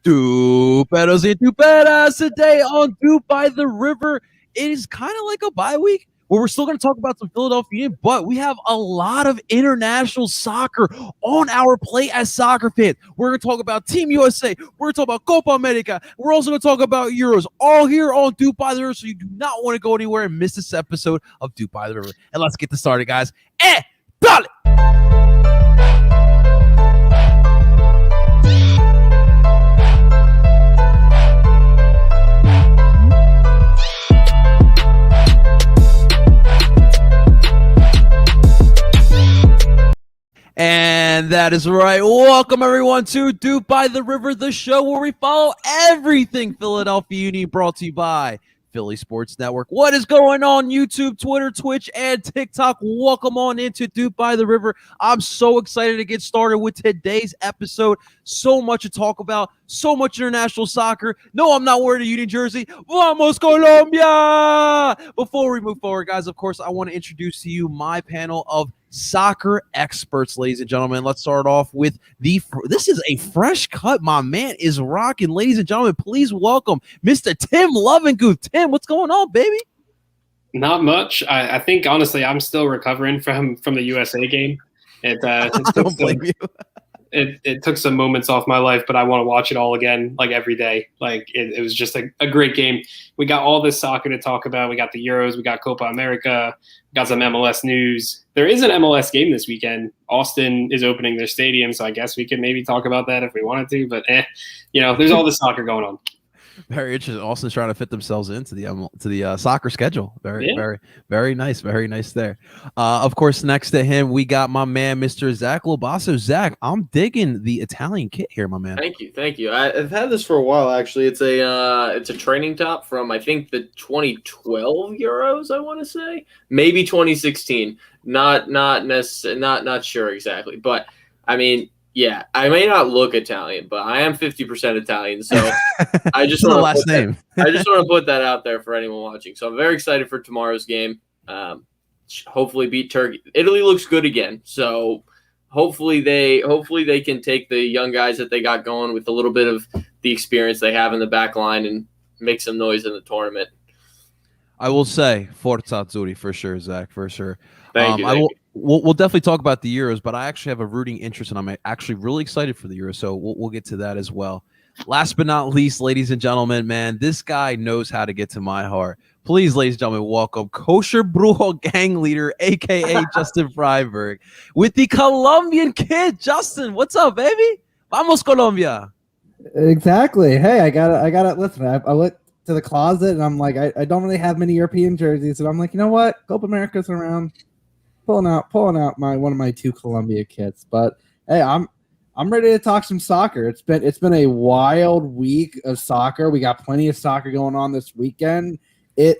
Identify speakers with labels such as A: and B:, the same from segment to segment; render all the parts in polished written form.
A: Duperos y duperas today on Dupe by the River. It is kind of like a bye week where we're still going to talk about some Philadelphia Union, but we have a lot of international soccer on our plate as soccer fans. We're going to talk about Team USA. We're going to talk about Copa America. We're also going to talk about Euros, all here on Dupe by the River, so you do not want to go anywhere and miss this episode of Dupe by the River. And let's get this started, guys. Dale! And that is right. Welcome, everyone, to Dupe by the River, the show where we follow everything Philadelphia Union, brought to you by Philly Sports Network. What is going on YouTube, Twitter, Twitch, and TikTok? Welcome on into Dupe by the River. I'm so excited to get started with today's episode. So much to talk about, so much international soccer. No, I'm not wearing a Union jersey. Vamos, Colombia! Before we move forward, guys, of course, I want to introduce to you my panel of soccer experts, ladies and gentlemen. Let's start off with this is a fresh cut. My man is rocking. Ladies and gentlemen, please welcome Mr. Tim Lovinguth. Tim, what's going on, baby?
B: Not much. I think, honestly, I'm still recovering from the USA game.
A: I don't blame you.
B: It took some moments off my life, but I want to watch it all again, like every day. Like it was just a great game. We got all this soccer to talk about. We got the Euros, we got Copa America, we got some MLS news. There is an MLS game this weekend. Austin is opening their stadium, so I guess we could maybe talk about that if we wanted to. But there's all this soccer going on.
A: Very interesting. Austin's trying to fit themselves into the soccer schedule. Very nice. Very nice there. Of course, next to him, we got my man, Mr. Zach Lobasso. Zach, I'm digging the Italian kit here, my man.
C: Thank you. I've had this for a while, actually. It's a training top from, I think, the 2012 Euros, I want to say. Maybe 2016. Not sure exactly. But, I mean, yeah, I may not look Italian, but I am 50% Italian, so I just want
A: last name.
C: I just want to put that out there for anyone watching. So I'm very excited for tomorrow's game. Hopefully beat Turkey. Italy looks good again, so hopefully they can take the young guys that they got going with a little bit of the experience they have in the back line and make some noise in the tournament.
A: I will say Forza Azzurri for sure, Zach, for sure.
C: Thank you.
A: We'll definitely talk about the Euros, but I actually have a rooting interest, and I'm actually really excited for the Euros, so we'll get to that as well. Last but not least, ladies and gentlemen, man, this guy knows how to get to my heart. Please, ladies and gentlemen, welcome Kosher Brujo gang leader, a.k.a. Justin Freiberg, with the Colombian kid. Justin, what's up, baby? Vamos, Colombia.
D: Exactly. Hey, I got to listen, I went to the closet, and I'm like, I don't really have many European jerseys, and I'm like, you know what? Copa America's around. Pulling out one of my two Columbia kits, but hey, I'm ready to talk some soccer. It's been a wild week of soccer. We got plenty of soccer going on this weekend. It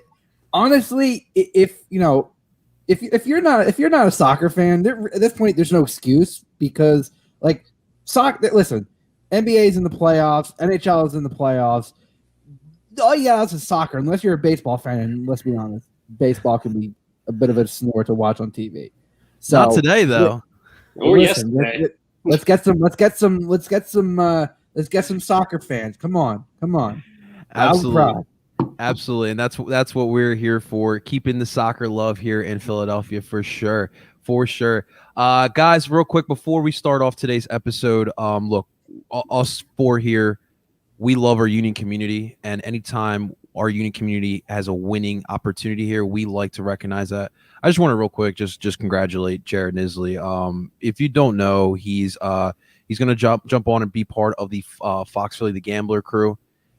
D: honestly, if you're not a soccer fan, at this point there's no excuse, because like soccer. Listen, NBA is in the playoffs, NHL is in the playoffs. Oh yeah, that's soccer. Unless you're a baseball fan, and let's be honest, baseball can be a bit of a snore to watch on TV. So
A: not today, though.
B: Or yesterday.
D: Let's get some soccer fans. Come on.
A: Absolutely, and that's what we're here for, keeping the soccer love here in Philadelphia for sure. Guys, real quick before we start off today's episode, look, us four here, we love our Union community, and anytime our Union community has a winning opportunity here, we like to recognize that. I just want to real quick just congratulate Jared Nisley. If you don't know, he's going to jump on and be part of the Fox Philly the Gambler crew.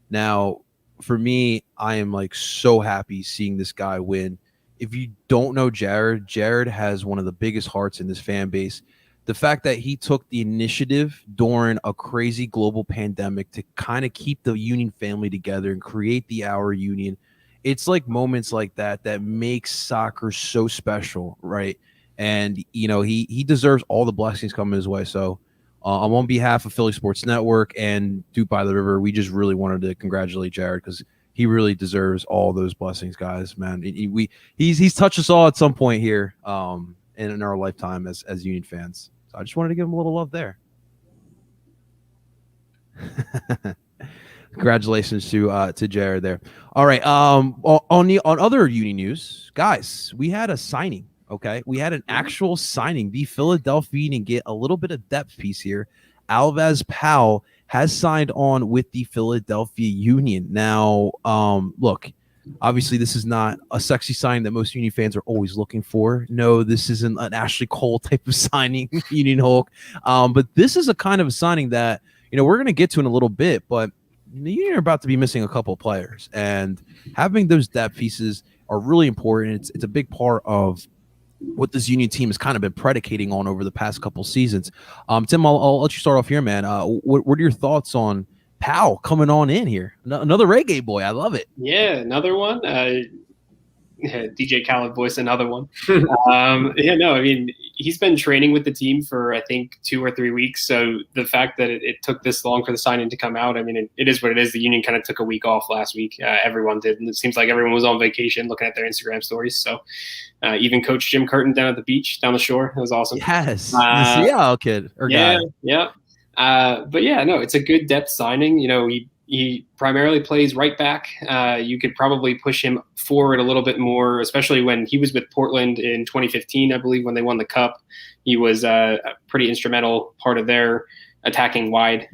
A: Now, for me, I am like so happy seeing this guy win. If you don't know Jared has one of the biggest hearts in this fan base. The fact that he took the initiative during a crazy global pandemic to kind of keep the Union family together and create the Our Union, it's like moments like that makes soccer so special, right? And, he deserves all the blessings coming his way. So on behalf of Philly Sports Network and Dupe by the River, we just really wanted to congratulate Jared, because he really deserves all those blessings, guys, man. He's touched us all at some point here in our lifetime as Union fans. So I just wanted to give him a little love there. Congratulations to Jared there. All right. On other uni news, guys, we had a signing. Okay, we had an actual signing. The Philadelphia Union get a little bit of depth piece here. Alvaz Powell has signed on with the Philadelphia Union. Now, look, obviously this is not a sexy sign that most Union fans are always looking for. No, this isn't an Ashley Cole type of signing, Union Hulk. But this is a kind of a signing that, we're going to get to in a little bit, but the Union are about to be missing a couple of players, and having those depth pieces are really important. It's a big part of what this Union team has kind of been predicating on over the past couple seasons. Tim, I'll let you start off here, man. What are your thoughts on Powell coming on in here? Another reggae boy. I love it.
B: Yeah, another one. DJ Khaled voice, another one. I mean, he's been training with the team for, I think, 2 or 3 weeks. So the fact that it took this long for the signing to come out, I mean, it is what it is. The Union kind of took a week off last week. Everyone did. And it seems like everyone was on vacation looking at their Instagram stories. So even Coach Jim Curtin down at the beach, down the shore. It was awesome.
A: Yes. The Seattle kid.
B: Yeah. But yeah, no, it's a good depth signing. He primarily plays right back. You could probably push him forward a little bit more, especially when he was with Portland in 2015, I believe, when they won the Cup. He was a pretty instrumental part of their attacking wide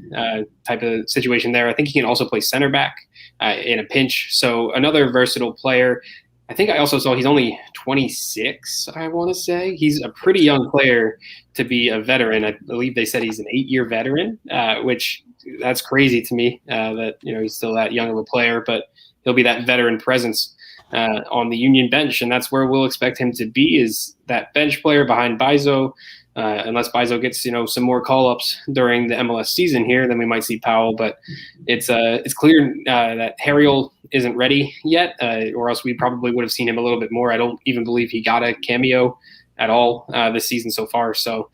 B: type of situation there. I think he can also play center back in a pinch. So another versatile player. I think I also saw he's only 26, I want to say. He's a pretty young player to be a veteran. I believe they said he's an 8-year veteran, which that's crazy to me that, he's still that young of a player, but he'll be that veteran presence on the Union bench. And that's where we'll expect him to be, is that bench player behind Bizo. Unless Bizo gets, some more call-ups during the MLS season here, then we might see Powell. But it's clear that Harriel isn't ready yet, or else we probably would have seen him a little bit more. I don't even believe he got a cameo at all this season so far. So,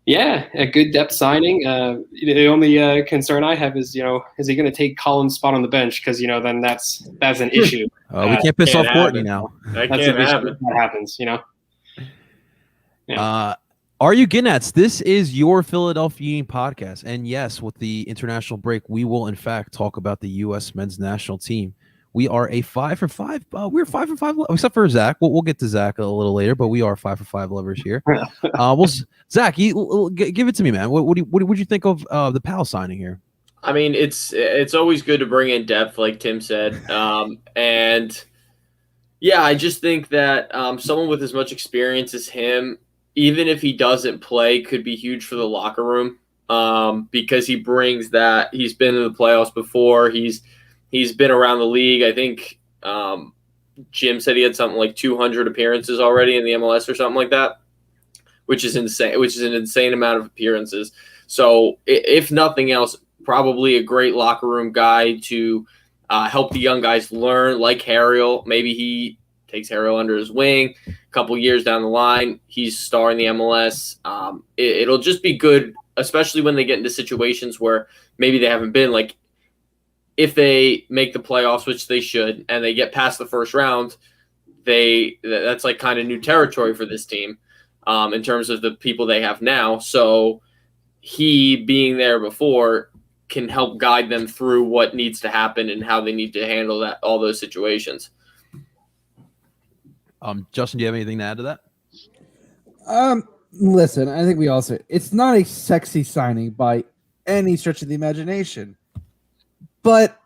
B: yeah, a good depth signing. The only concern I have is, is he going to take Colin's spot on the bench? Because, then that's an issue.
A: We can't piss off Courtney now.
C: That can't happen.
B: That happens, Yeah.
A: Are you Ginnats? This is your Philadelphia Union podcast. And yes, with the international break, we will, in fact, talk about the U.S. men's national team. We are a 5 for 5. We're 5 for 5, except for Zach. We'll get to Zach a little later, but we are 5 for 5 lovers here. Zach, give it to me, man. What do you think of the Powell signing here?
C: I mean, it's always good to bring in depth, like Tim said. And yeah, I just think that someone with as much experience as him, even if he doesn't play, could be huge for the locker room because he brings that. He's been in the playoffs before. He's been around the league. I think Jim said he had something like 200 appearances already in the MLS or something like that, which is insane. Which is an insane amount of appearances. So if nothing else, probably a great locker room guy to help the young guys learn, like Harriel. Maybe he takes Harriel under his wing. A couple years down the line, he's starring the MLS. It'll just be good, especially when they get into situations where maybe they haven't been. Like if they make the playoffs, which they should, and they get past the first round, that's like kind of new territory for this team in terms of the people they have now. So he being there before can help guide them through what needs to happen and how they need to handle all those situations.
A: Justin, do you have anything to add to that?
D: Listen, I think it's not a sexy signing by any stretch of the imagination, but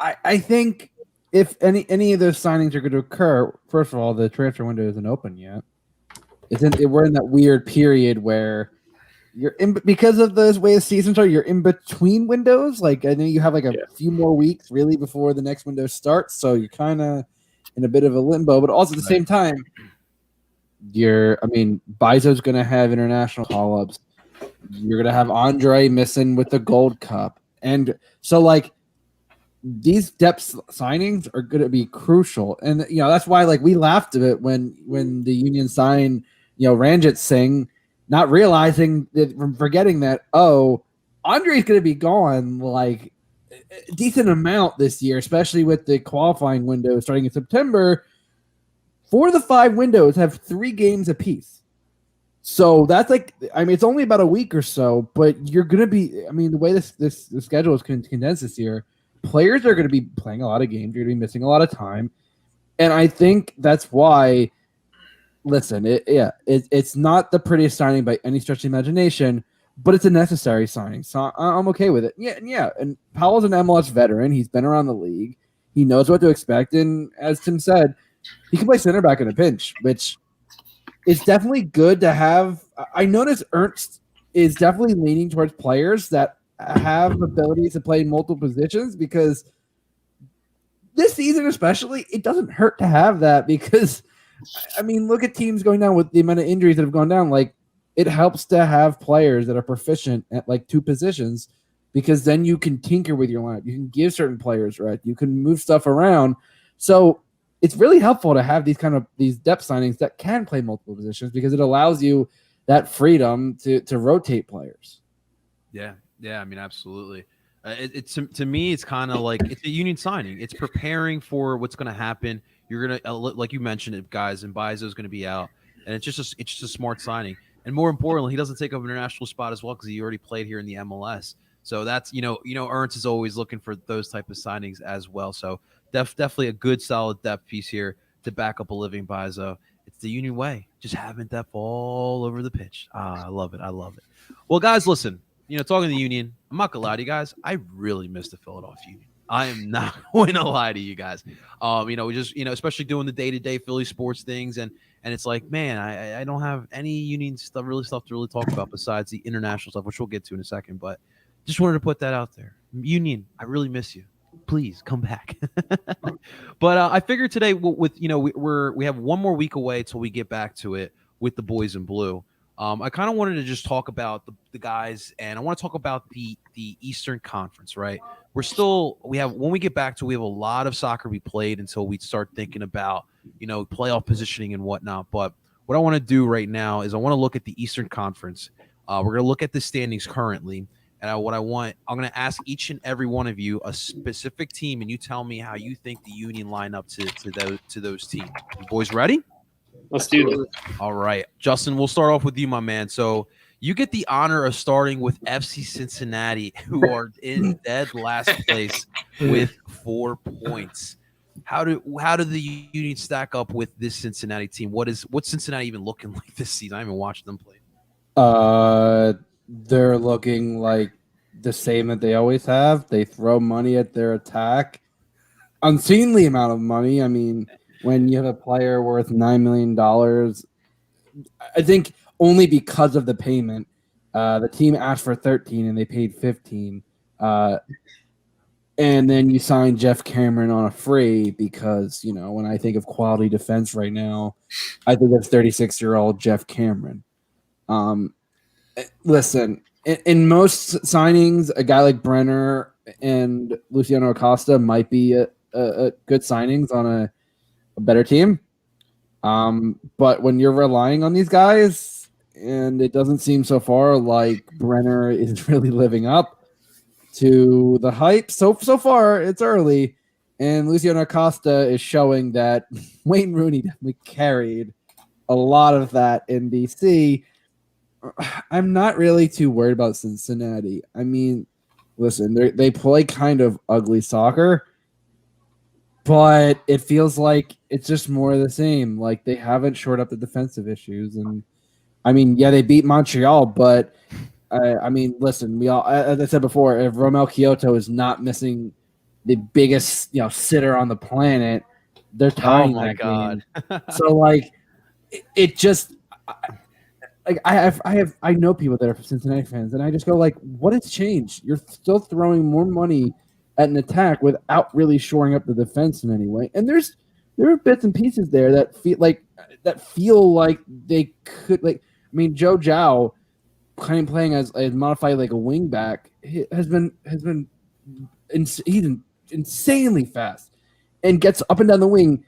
D: I think if any of those signings are going to occur, first of all, the transfer window isn't open yet. We're in that weird period where you're in, because of the way the seasons are, you're in between windows. Like I know you have like a few more weeks really before the next window starts, so you're kind of in a bit of a limbo, but also at the same time, Bizo's going to have international call-ups. You're going to have Andre missing with the Gold Cup. And so, like, these depth signings are going to be crucial. And, that's why, like, we laughed at it when the Union signed, Ranjit Singh, not realizing that, forgetting that, Andre's going to be gone, like, a decent amount this year, especially with the qualifying window starting in September. 4 of the 5 windows have 3 games apiece. So that's like, I mean, it's only about a week or so, but you're going to be, I mean, the way the schedule is condensed this year, players are going to be playing a lot of games. You're going to be missing a lot of time. And I think that's why, listen, it's not the prettiest signing by any stretch of the imagination, but it's a necessary signing. So I'm okay with it. Yeah. And Powell's an MLS veteran. He's been around the league. He knows what to expect. And as Tim said, he can play center back in a pinch, which it's definitely good to have. I notice Ernst is definitely leaning towards players that have abilities to play in multiple positions, because this season especially, it doesn't hurt to have that, because, I mean, look at teams going down with the amount of injuries that have gone down. Like, it helps to have players that are proficient at like two positions, because then you can tinker with your lineup. You can give certain players, right? You can move stuff around. So it's really helpful to have these depth signings that can play multiple positions, because it allows you that freedom to rotate players.
A: Yeah. I mean, absolutely. To me, it's kind of like it's a Union signing. It's preparing for what's going to happen. You're gonna, like you mentioned it, guys, and Bizo's going to be out, and it's just a smart signing. And more importantly, he doesn't take up an international spot as well, because he already played here in the MLS. So that's Ernst is always looking for those type of signings as well. So definitely a good solid depth piece here to back up a living Bizo. It's the Union way, just having depth all over the pitch. I love it. Well, guys, listen. Talking to the Union, I'm not gonna lie to you guys. I really miss the Philadelphia Union. I am not going to lie to you guys. We just, especially doing the day-to-day Philly sports things, and it's like, man, I don't have any Union stuff to really talk about besides the international stuff, which we'll get to in a second. But just wanted to put that out there. Union, I really miss you. Please come back. But I figured today, we have one more week away till we get back to it with the boys in blue. I kind of wanted to just talk about the guys, and I want to talk about the Eastern Conference, right? When we get back to, we have a lot of soccer we played until we start thinking about, playoff positioning and whatnot. But what I want to do right now is I want to look at the Eastern Conference. We're going to look at the standings currently. And I'm going to ask each and every one of you a specific team, and you tell me how you think the Union line up to those teams. You boys ready?
B: Let's do this.
A: All right. Justin, we'll start off with you, my man. So you get the honor of starting with FC Cincinnati, who are in dead last place with 4 points. How do the Union stack up with this Cincinnati team? What's Cincinnati even looking like this season? I haven't watched them play.
D: They're looking like the same that they always have. They throw money at their attack. Unseemly amount of money. I mean, when you have a player worth $9 million, I think only because of the payment, the team asked for 13 and they paid 15. And then you sign Jeff Cameron on a free because, when I think of quality defense right now, I think of 36-year-old Jeff Cameron. Listen, in most signings, a guy like Brenner and Luciano Acosta might be a good signings on a better team. But when you're relying on these guys, and it doesn't seem so far like Brenner is really living up to the hype. So far, it's early, and Luciano Acosta is showing that Wayne Rooney definitely carried a lot of that in DC. I'm not really too worried about Cincinnati. I mean, listen, they play kind of ugly soccer, but it feels like it's just more of the same. Like, they haven't shored up the defensive issues. And, I mean, yeah, they beat Montreal, but, I mean, listen, as I said before, if Romel Kyoto is not missing the biggest, sitter on the planet, they're tying that game. So, like, it just – like I know people that are Cincinnati fans, and I just go like, what has changed? You're still throwing more money at an attack without really shoring up the defense in any way. And there are bits and pieces there that feel like they could, like, I mean, Joe Zhao kind of playing as modified like a wing back has been he's insanely fast and gets up and down the wing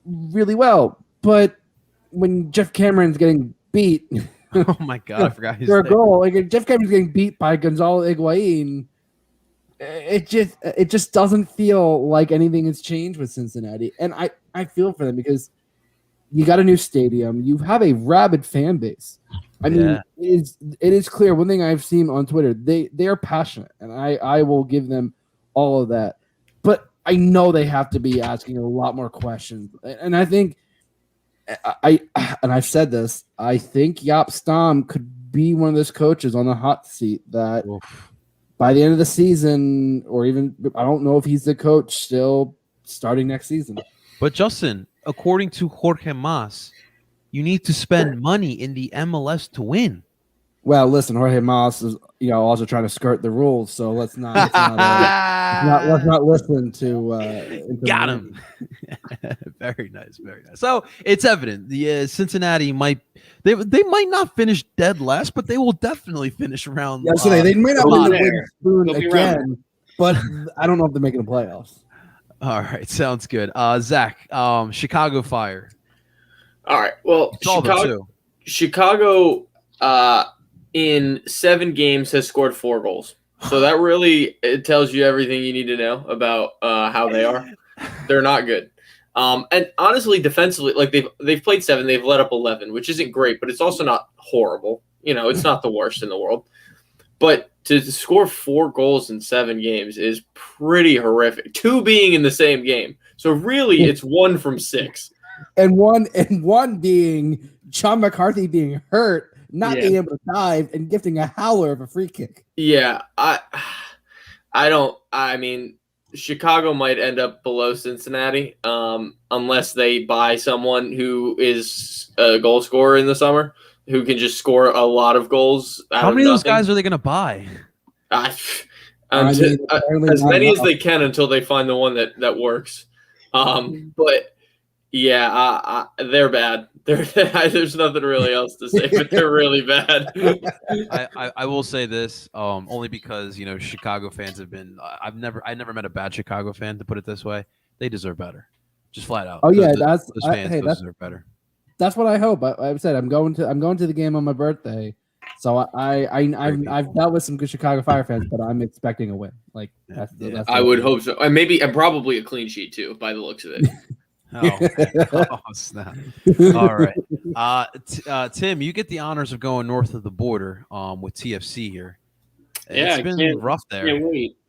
D: really well. But when Jeff Cameron's getting beat.
A: Oh my God! I forgot his
D: name. Goal. Like, Jeff Cameron's getting beat by Gonzalo Higuain. It just doesn't feel like anything has changed with Cincinnati, and I feel for them because you got a new stadium, you have a rabid fan base, I mean, it is clear. One thing I've seen on Twitter, they are passionate, and I will give them all of that. But I know they have to be asking a lot more questions, and I think and I've said this. I think Jaap Stam could be one of those coaches on the hot seat that by the end of the season, or even I don't know if he's the coach still starting next season.
A: But Justin, according to Jorge Mas, you need to spend money in the MLS to win.
D: Well, listen, Jorge Mas is also trying to skirt the rules, so let's not listen to
A: got him. Very nice, very nice. So it's evident the Cincinnati might not finish dead last, but they will definitely finish around.
D: Yeah, so they might not win the wooden spoon again,
B: around.
D: but I don't know if they're making the playoffs.
A: All right, sounds good. Zach, Chicago Fire.
C: All right. Well, Chicago in 7 games has scored 4 goals. So that really it tells you everything you need to know about how they are. They're not good. And honestly, defensively, like they've played 7, they've let up 11, which isn't great, but it's also not horrible. It's not the worst in the world. But to score 4 goals in 7 games is pretty horrific. 2 being in the same game. So really, it's 1 from 6.
D: And one being John McCarthy being hurt, not being able to dive, and gifting a howler of a free kick.
C: Yeah, I mean, Chicago might end up below Cincinnati unless they buy someone who is a goal scorer in the summer who can just score a lot of
A: How many of those guys are they going to buy?
C: As many as they can until they find the one that works. But yeah, they're bad. There's nothing really else to say, but they're really bad.
A: I will say this only because Chicago fans have been. I never met a bad Chicago fan, to put it this way. They deserve better, just flat out.
D: Oh yeah,
A: those fans deserve better.
D: That's what I hope. I've said I'm going to the game on my birthday, so I've dealt with some good Chicago Fire fans, but I'm expecting a win. Like that's
C: I would hope so, and probably a clean sheet too, by the looks of it.
A: Oh snap! All right, Tim, you get the honors of going north of the border with TFC here.
B: Yeah,
A: it's been rough there.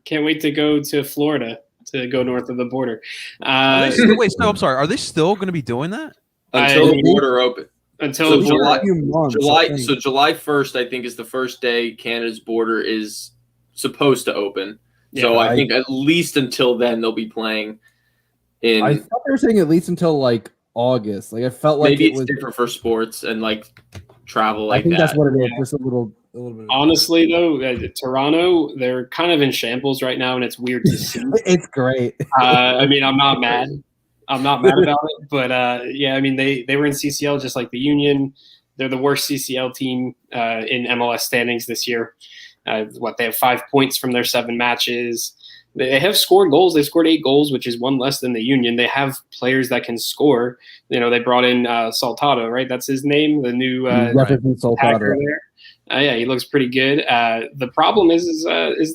B: Can't wait to go to Florida to go north of the border.
A: I'm sorry. Are they still going to be doing that
C: until the border open?
B: Until
C: July 1st, I think, is the first day Canada's border is supposed to open. Yeah, so I think at least until then they'll be playing.
D: I thought they were saying at least until like August. Like I felt like
C: maybe it's different for sports and like travel.
D: I think that's what it is. Just a little bit.
B: Honestly, though, Toronto, they're kind of in shambles right now, and it's weird to see.
D: It's great.
B: I mean, I'm not mad. I'm not mad about it, but yeah, I mean, they were in CCL just like the Union. They're the worst CCL team in MLS standings this year. They have 5 points from their 7 matches. They have scored goals. They scored 8 goals, which is 1 less than the Union. They have players that can score. They brought in Saltado, right? That's his name, the new hacker there. Yeah, he looks pretty good. The problem is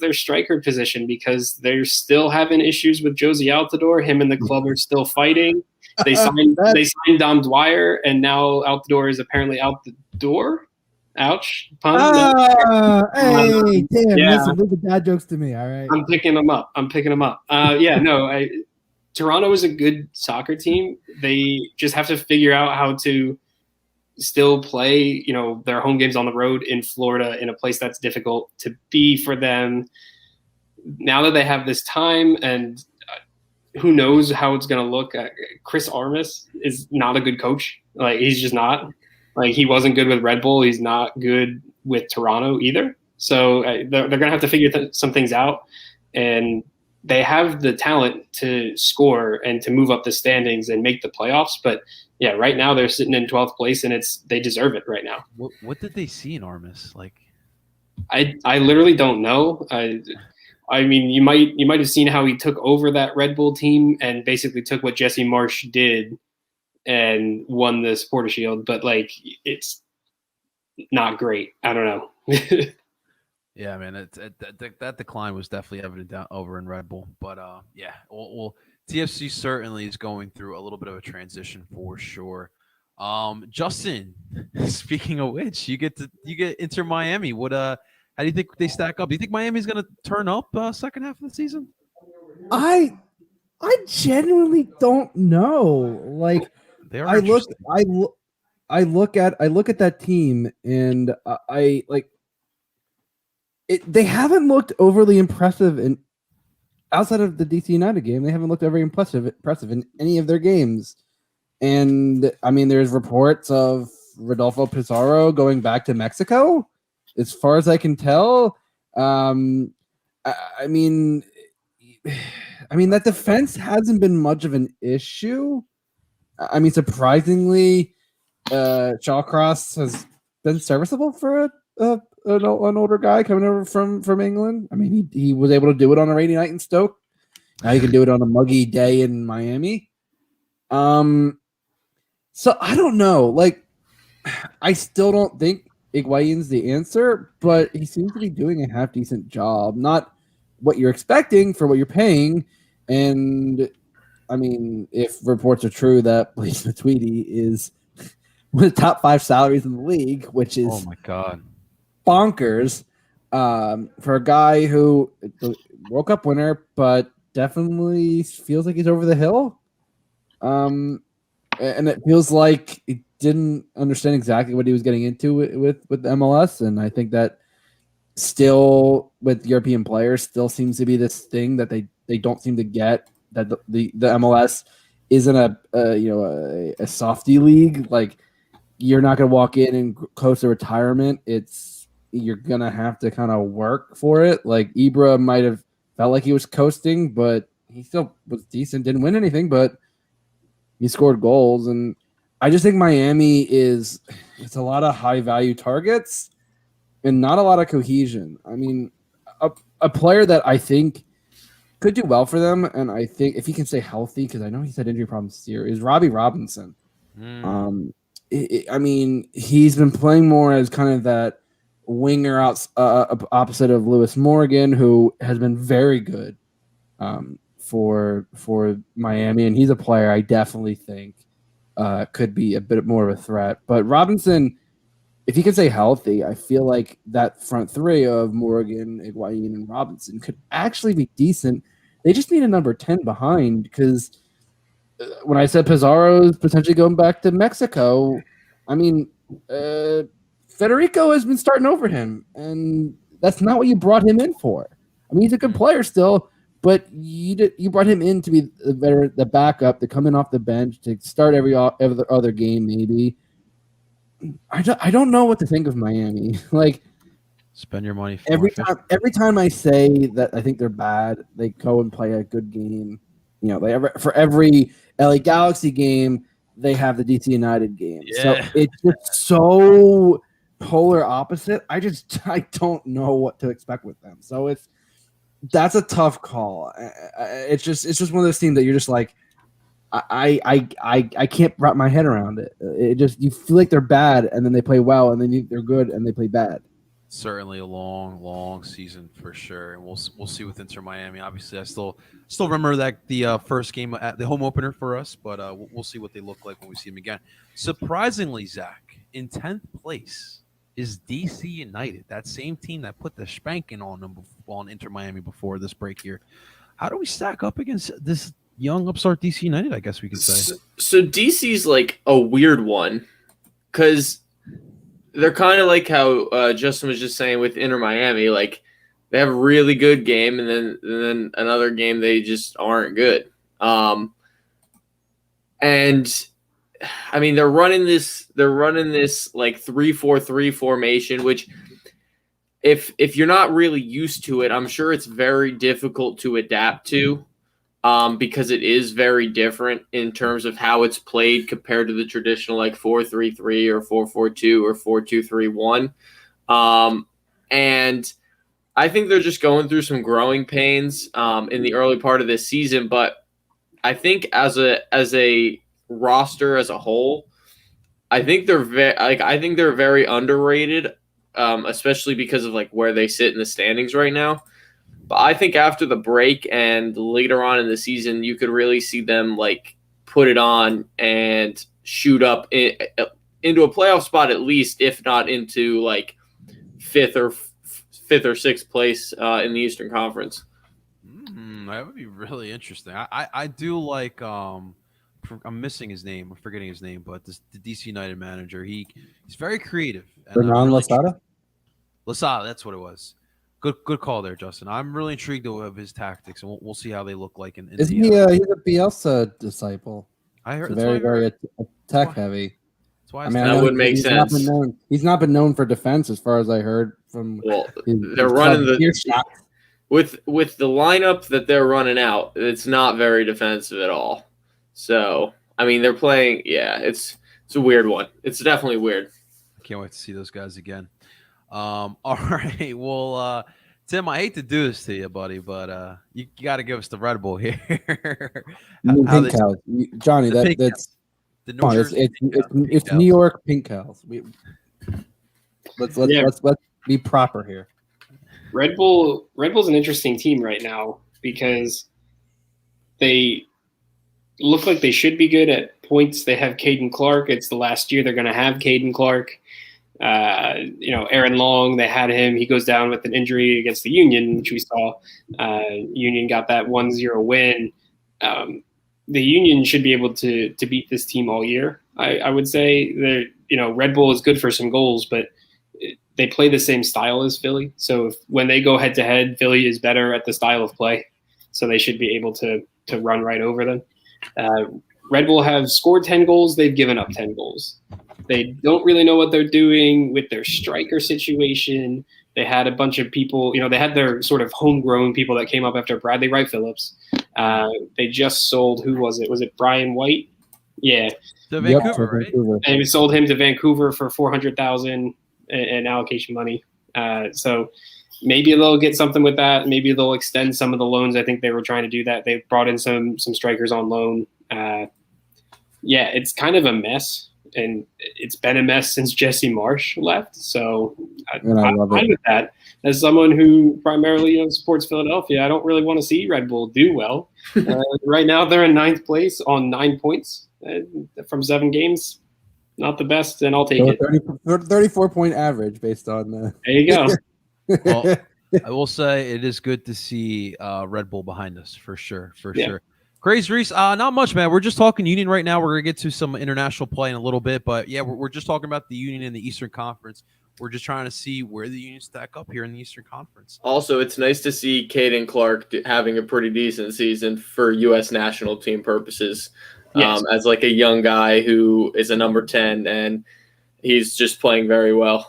B: their striker position, because they're still having issues with Josie Altidore. Him and the club are still fighting. They signed Dom Dwyer, and now Altidore is apparently out the door. Ouch.
D: Hey, damn, listen, look at dad jokes to me, all right?
B: I'm picking them up. Toronto is a good soccer team. They just have to figure out how to still play, their home games on the road in Florida, in a place that's difficult to be for them. Now that they have this time, and who knows how it's going to look. Chris Armas is not a good coach. Like, he's just not. Like, he wasn't good with Red Bull. He's not good with Toronto either. So they're going to have to figure some things out. And they have the talent to score and to move up the standings and make the playoffs. But, yeah, right now they're sitting in 12th place, and they deserve it right now.
A: What did they see in Armas? Like,
B: I literally don't know. I mean, you might have seen how he took over that Red Bull team and basically took what Jesse Marsh did and won the Supporter Shield, but like, it's not great. I don't know.
A: Yeah, man, that decline was definitely evident down over in Red Bull. But yeah, well, TFC certainly is going through a little bit of a transition for sure. Justin, speaking of which, you get Inter Miami. What how do you think they stack up? Do you think Miami's going to turn up second half of the season?
D: I genuinely don't know. Like
A: They are
D: I look
A: interesting.
D: I look at that team and I like it. They haven't looked overly impressive in outside of the DC United game. They haven't looked very impressive in any of their games. And I mean, there's reports of Rodolfo Pizarro going back to Mexico, as far as I can tell. Um, I mean, that defense hasn't been much of an issue. I mean, surprisingly, Shawcross has been serviceable for an older guy coming over from England. I mean, he was able to do it on a rainy night in Stoke. Now he can do it on a muggy day in Miami. So I don't know. Like, I still don't think Higuain's the answer, but he seems to be doing a half decent job. Not what you're expecting for what you're paying. And I mean, if reports are true that Blaise Matuidi is one of the top 5 salaries in the league, which is
A: Oh my god,
D: bonkers for a guy who World Cup winner, but definitely feels like he's over the hill. And it feels like he didn't understand exactly what he was getting into with the MLS. And I think that still with European players still seems to be this thing that they don't seem to get, that the MLS isn't a softy league. Like, you're not going to walk in and coast to retirement. You're going to have to kind of work for it. Like, Ibra might have felt like he was coasting, but he still was decent. Didn't win anything, but he scored goals. And I just think Miami it's a lot of high value targets and not a lot of cohesion. I mean, a player that I think could do well for them, and I think if he can stay healthy, because I know he's had injury problems this year, is Robbie Robinson. I mean, he's been playing more as kind of that winger opposite of Lewis Morgan, who has been very good for Miami, and he's a player I definitely think could be a bit more of a threat. But Robinson, if he can stay healthy, I feel like that front three of Morgan, Higuain, and Robinson could actually be decent. They just need a number 10 behind, because when I said Pizarro's potentially going back to Mexico, I mean, Federico has been starting over him, and that's not what you brought him in for. I mean, he's a good player still, but you brought him in to be the backup, to come in off the bench, to start every other game maybe. I don't know what to think of Miami. Like,
A: spend your money
D: every time I say that I think they're bad, they go and play a good game. You know, for every LA Galaxy game, they have the DC United game.
A: Yeah.
D: So it's just so polar opposite. I don't know what to expect with them. So that's a tough call. It's just one of those teams that you're just like, I can't wrap my head around it. It just, you feel like they're bad, and then they play well, and then they're good, and they play bad.
A: Certainly a long season for sure, and we'll see with Inter Miami. Obviously, I still remember that the first game at the home opener for us, but we'll see what they look like when we see them again. Surprisingly, Zach, in 10th place is DC United, that same team that put the spanking on them on Inter Miami before this break here. How do we stack up against this young upstart DC United, I guess we could say?
C: So DC's like a weird one, because they're kind of like how Justin was just saying with Inter Miami. Like, they have a really good game, and then another game they just aren't good. And I mean, they're running this like 3-4-3 formation, which if you're not really used to it, I'm sure it's very difficult to adapt to. Because it is very different in terms of how it's played compared to the traditional like 4-3-3 or 4-4-2 or 4-2-3-1. And I think they're just going through some growing pains in the early part of this season. But I think as a roster as a whole, I think they're very underrated, especially because of like where they sit in the standings right now. But I think after the break and later on in the season, you could really see them like put it on and shoot up into a playoff spot at least, if not into like fifth or sixth place in the Eastern Conference.
A: That would be really interesting. I do like I'm missing his name. I'm forgetting his name, but the DC United manager. He's very creative.
D: Hernan Losada.
A: Losada, that's what it was. Good call there, Justin. I'm really intrigued of his tactics, and we'll see how they look like.
D: Isn't he? He's a Bielsa disciple.
A: I heard
D: very attack heavy.
A: That's why
C: that would make sense.
D: He's not been known for defense, as far as I heard from.
C: Well, they're running with the lineup that they're running out. It's not very defensive at all. So I mean, they're playing. Yeah, it's a weird one. It's definitely weird.
A: I can't wait to see those guys again. All right. Well, Tim, I hate to do this to you, buddy, but you got to give us the Red Bull here.
D: Pink cows. Johnny, that's it's New York pink cows. Let's be proper here.
B: Red Bull's an interesting team right now because they look like they should be good at points. They have Caden Clark. It's the last year they're going to have Caden Clark. Aaron Long, they had him. He goes down with an injury against the Union, which we saw. Union got that 1-0 win. The Union should be able to beat this team all year. I would say Red Bull is good for some goals, but they play the same style as Philly. So when they go head to head, Philly is better at the style of play. So they should be able to run right over them. Red Bull have scored 10 goals. They've given up 10 goals. They don't really know what they're doing with their striker situation. They had a bunch of people, they had their sort of homegrown people that came up after Bradley Wright Phillips. They just sold, who was it? Was it Brian White? Yeah.
A: To Vancouver, right?
B: And we sold him to Vancouver for $400,000 in allocation money. So maybe they'll get something with that. Maybe they'll extend some of the loans. I think they were trying to do that. They brought in some strikers on loan. It's kind of a mess. And it's been a mess since Jesse Marsh left. So I'm fine with that. As someone who primarily supports Philadelphia, I don't really want to see Red Bull do well. Right now, they're in 9th place on 9 points from 7 games. Not the best, and I'll take it.
D: 34-point average based on the.
B: There you go.
A: Well, I will say it is good to see Red Bull behind us for sure. Sure. Crazy Reese, not much, man. We're just talking Union right now. We're going to get to some international play in a little bit. But, yeah, we're just talking about the Union in the Eastern Conference. We're just trying to see where the Union stack up here in the Eastern Conference.
C: Also, it's nice to see Caden Clark having a pretty decent season for U.S. national team purposes. Yes. As like a young guy who is a number 10, and he's just playing very well,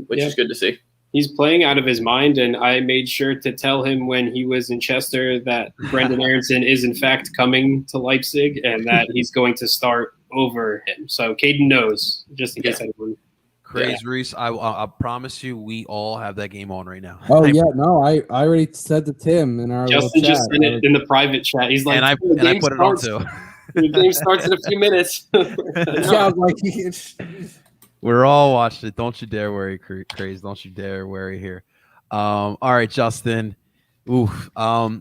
C: which is good to see.
B: He's playing out of his mind, and I made sure to tell him when he was in Chester that Brendan Aronson is, in fact, coming to Leipzig and that he's going to start over him. So Caden knows, just in case anyone.
A: Crazy Reese, I promise you we all have that game on right now.
D: Oh, yeah. No, I already said to Tim in our
B: Justin just sent it in the private chat. He's like,
A: and I put it on too.
B: The game starts in a few minutes.
D: Yeah, I was like,
A: we're all watching it. Don't you dare worry, Craze. Don't you dare worry here. All right, Justin. Oof.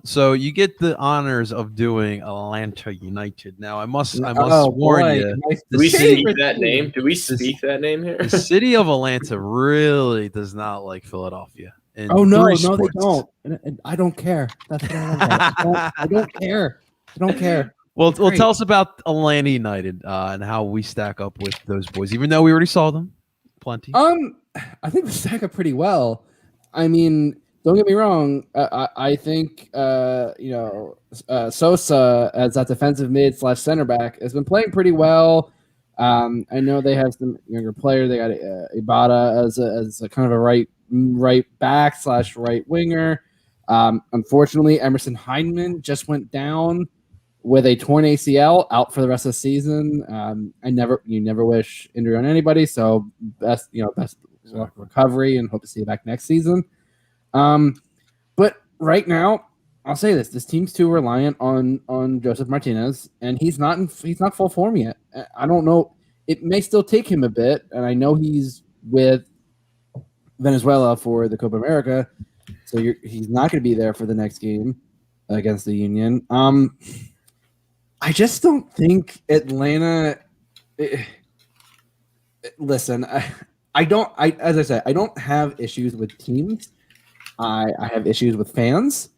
A: So you get the honors of doing Atlanta United. Now I must warn you.
C: Nice. Do we speak that name? Do we speak that name here?
A: The city of Atlanta really does not like Philadelphia.
D: Oh no, they don't. And I don't care. That's what I don't care. I don't care.
A: Well, tell us about Atlanta United and how we stack up with those boys, even though we already saw them plenty.
D: I think we stack up pretty well. I mean, don't get me wrong. I think Sosa as that defensive mid / center back has been playing pretty well. I know they have some younger player. They got Ibada as a kind of a right back / right winger. Unfortunately, Emerson Heineman just went down with a torn ACL, out for the rest of the season. You never wish injury on anybody. So best recovery, and hope to see you back next season. But right now, I'll say this team's too reliant on Joseph Martinez, and he's not full form yet. I don't know. It may still take him a bit, and I know he's with Venezuela for the Copa America, so he's not going to be there for the next game against the Union. I just don't think Atlanta listen, I don't. As I said, I don't have issues with teams. I have issues with fans,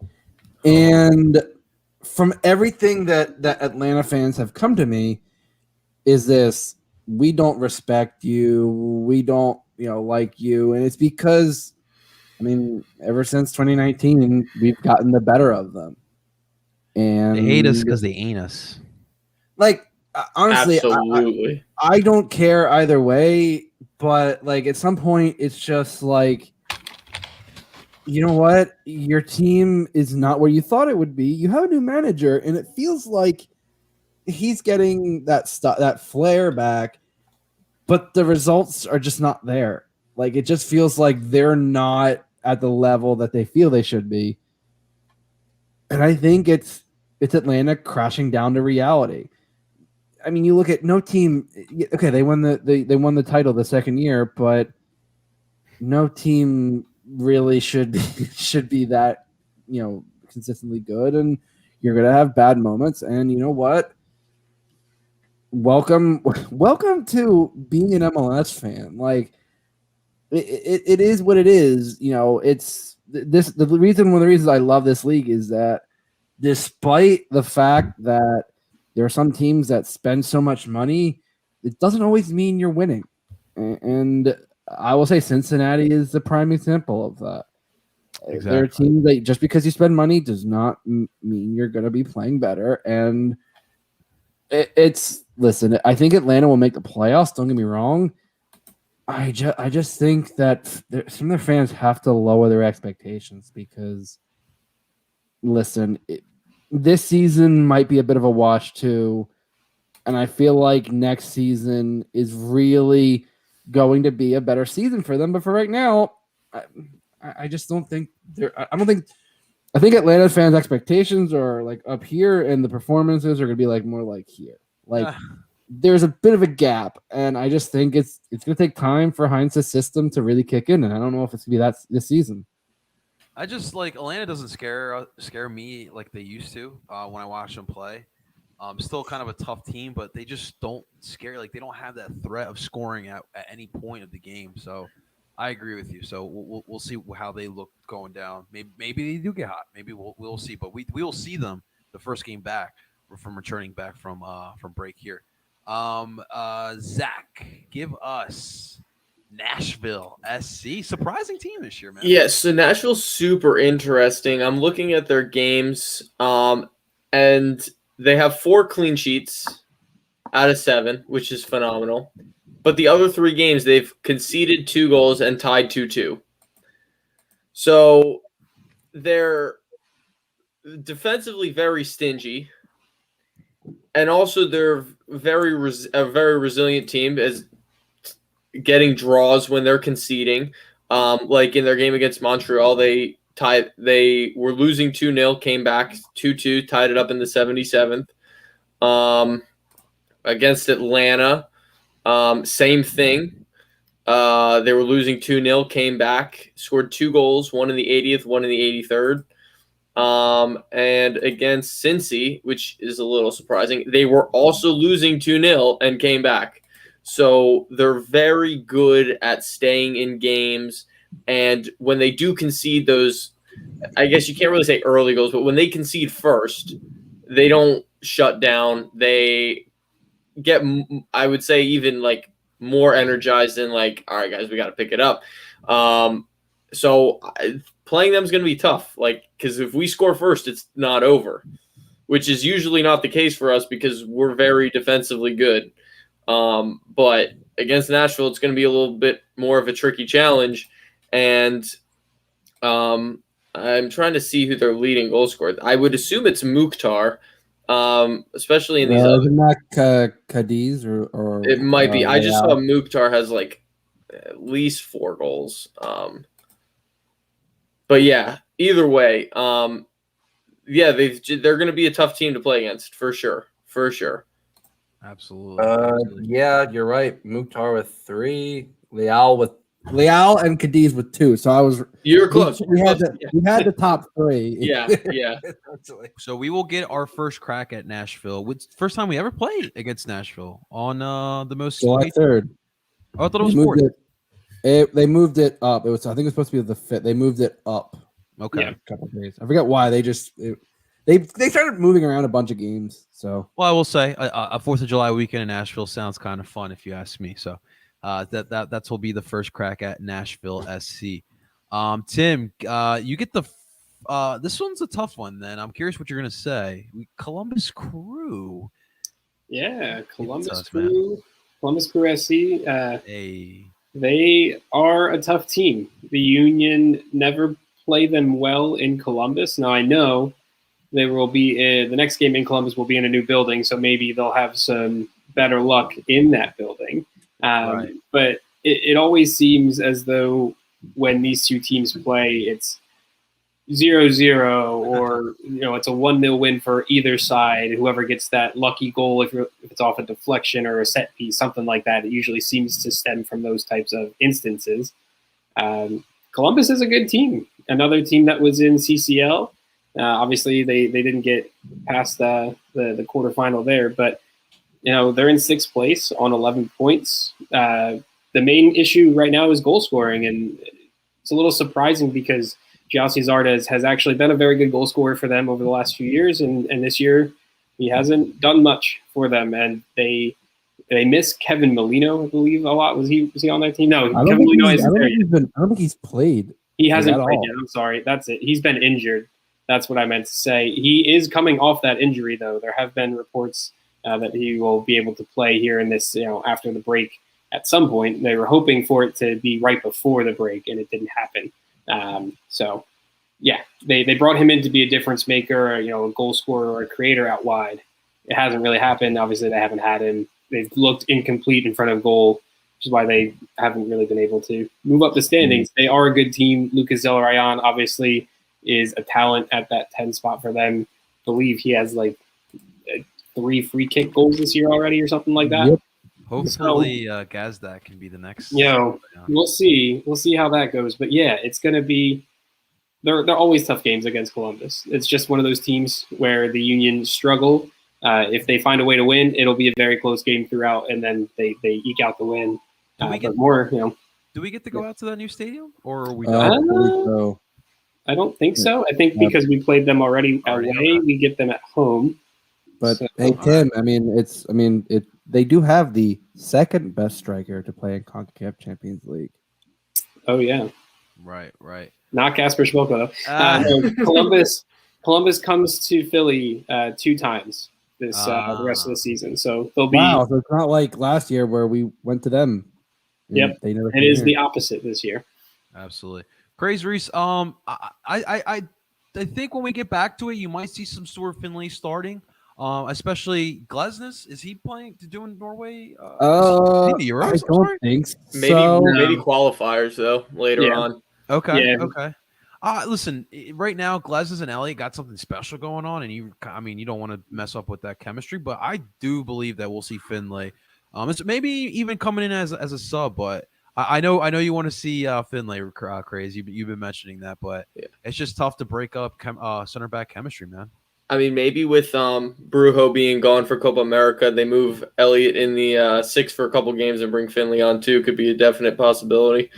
D: and from everything that Atlanta fans have come to me, is this: we don't respect you, we don't like you, and it's because, I mean, ever since 2019, we've gotten the better of them, and
A: They hate us because they ain't us.
D: like honestly,
C: Absolutely.
D: I don't care either way, but like at some point, it's just like, you know what? Your team is not where you thought it would be. You have a new manager, and it feels like he's getting that flair back, but the results are just not there. Like it just feels like they're not at the level that they feel they should be. And I think it's Atlanta crashing down to reality. I mean, you look at no team. Okay, they won the title the second year, but no team really should be that consistently good. And you're gonna have bad moments. And you know what? Welcome to being an MLS fan. Like it is what it is. It's this. One of the reasons I love this league is that despite the fact that there are some teams that spend so much money, it doesn't always mean you're winning. And I will say Cincinnati is the prime example of that.
A: Exactly.
D: There are teams that just because you spend money does not mean you're going to be playing better. And listen, I think Atlanta will make the playoffs. Don't get me wrong. I just think that some of their fans have to lower their expectations because, listen, this season might be a bit of a wash too, and I feel like next season is really going to be a better season for them. But for right now, I just don't think I think Atlanta fans' expectations are like up here, and the performances are going to be like more like here. Like there's a bit of a gap, and I just think it's going to take time for Heinz's system to really kick in, and I don't know if it's going to be that this season.
A: I just like Atlanta doesn't scare me like they used to when I watch them play. Still kind of a tough team, but they just don't scare. Like they don't have that threat of scoring at any point of the game. So I agree with you. So we'll see how they look going down. Maybe they do get hot. Maybe we'll see. But we will see them the first game back from returning back from break here. Zach, give us Nashville SC. Surprising team this year, man.
C: Yes, so Nashville's super interesting. I'm looking at their games, and they have 4 clean sheets out of 7, which is phenomenal. But the other 3 games, they've conceded 2 goals and tied 2-2. So they're defensively very stingy. And also they're a very resilient team as getting draws when they're conceding. Like in their game against Montreal, they were losing 2-0, came back 2-2, tied it up in the 77th. Against Atlanta, same thing. They were losing 2-0, came back, scored 2 goals, one in the 80th, one in the 83rd. And against Cincy, which is a little surprising, they were also losing 2-0 and came back. So they're very good at staying in games. And when they do concede those, I guess you can't really say early goals, but when they concede first, they don't shut down. They get, I would say, even like more energized and like, all right, guys, we got to pick it up. So playing them is going to be tough, like, because if we score first, it's not over, which is usually not the case for us because we're very defensively good. But against Nashville, it's going to be a little bit more of a tricky challenge. And I'm trying to see who their leading goal scorer. I would assume it's Mukhtar, especially in these.
D: Isn't that Cadiz or
C: it might be. I just saw Mukhtar has like at least 4 goals. But yeah, either way, yeah, they're going to be a tough team to play against for sure.
A: Absolutely.
E: Yeah, you're right. Mukhtar with 3, Leal with
D: Leal and Cadiz with 2. So I was.
C: You're close.
D: We had
C: Close.
D: we had the top 3.
C: Yeah, yeah.
A: So we will get our first crack at Nashville. It's the first time we ever played against Nashville on the most.
D: July 3rd.
A: Oh, I thought it
D: They
A: was
D: moved
A: 4th.
D: they moved it up. I think it was supposed to be the 5th. They moved it up
A: Okay.
B: Yeah.
D: a couple of days. I forget why. They started moving around a bunch of games. So
A: Well, I will say a 4th of July weekend in Nashville sounds kind of fun if you ask me. So that will be the first crack at Nashville SC. Tim, you get the this one's a tough one. Then I'm curious what you're gonna say. Columbus Crew.
B: Yeah, Columbus
A: us, man.
B: Crew. Columbus Crew SC.
A: Hey.
B: They are a tough team. The Union never play them well in Columbus. Now I know they will be the next game in Columbus will be in a new building, so maybe they'll have some better luck in that building.
A: Right.
B: But it always seems as though when these two teams play, it's 0-0 or it's a 1-0 win for either side. Whoever gets that lucky goal, if it's off a deflection or a set piece, something like that, it usually seems to stem from those types of instances. Columbus is a good team. Another team that was in CCL. Obviously, they didn't get past the quarterfinal there, but they're in 6th place on 11 points. The main issue right now is goal scoring, and it's a little surprising because Giassi Zardes has actually been a very good goal scorer for them over the last few years, and this year he hasn't done much for them. And they miss Kevin Molino, I believe, a lot. Was he on their team? No, Kevin Molino isn't there yet.
D: I don't think he's played.
B: He hasn't
D: at
B: played
D: all.
B: yet. I'm sorry. That's it. He's been injured. That's what I meant to say. He is coming off that injury, though. There have been reports that he will be able to play here in this, after the break at some point. They were hoping for it to be right before the break, and it didn't happen. So, yeah, they brought him in to be a difference maker, a goal scorer or a creator out wide. It hasn't really happened. Obviously, they haven't had him. They've looked incomplete in front of goal, which is why they haven't really been able to move up the standings. They are a good team. Lucas Zelarayan, obviously, is a talent at that 10 spot for them. I believe he has 3 free kick goals this year already or something like that.
D: Yep.
A: Hopefully, Gazdak can be the next.
B: We'll see. We'll see how that goes. But yeah, it's going to be. They're always tough games against Columbus. It's just one of those teams where the Union struggle. If they find a way to win, it'll be a very close game throughout, and then they eke out the win.
A: Do we get Do we get to go out to that new stadium, or are we done?
D: So.
B: I don't think so. I think because we played them already away, we get them at home.
D: But
B: So-
D: hey, Tim, they do have the second best striker to play in CONCACAF Champions League.
B: Oh yeah,
A: Right.
B: not Kasper Schmolka. No, Columbus comes to Philly 2 times this the rest of the season, so they'll be.
D: Wow, so it's not like last year where we went to them. and
B: Yep.
D: they never.
B: It
D: came
B: is
D: here.
B: the opposite this year.
A: Absolutely. Crazy Reese. I think when we get back to it, you might see some sort of Finlay starting. Especially Glesnes. Is he playing to do in Norway?
D: I
A: the Euros? I'm sorry?
D: don't think
C: Maybe
D: so.
C: maybe qualifiers though later
B: Yeah.
C: on.
A: Okay.
B: Yeah.
A: Okay. Listen, right now, Glesnes and Elliott got something special going on, and you don't want to mess up with that chemistry. But I do believe that we'll see Finlay. It's maybe even coming in as a sub, but I know you want to see Finlay crazy. You've been mentioning that, but it's just tough to break up center back chemistry, man.
C: I mean, maybe with Brujo being gone for Copa America, they move Elliott in the 6 for a couple games and bring Finley on too. Could be a definite possibility.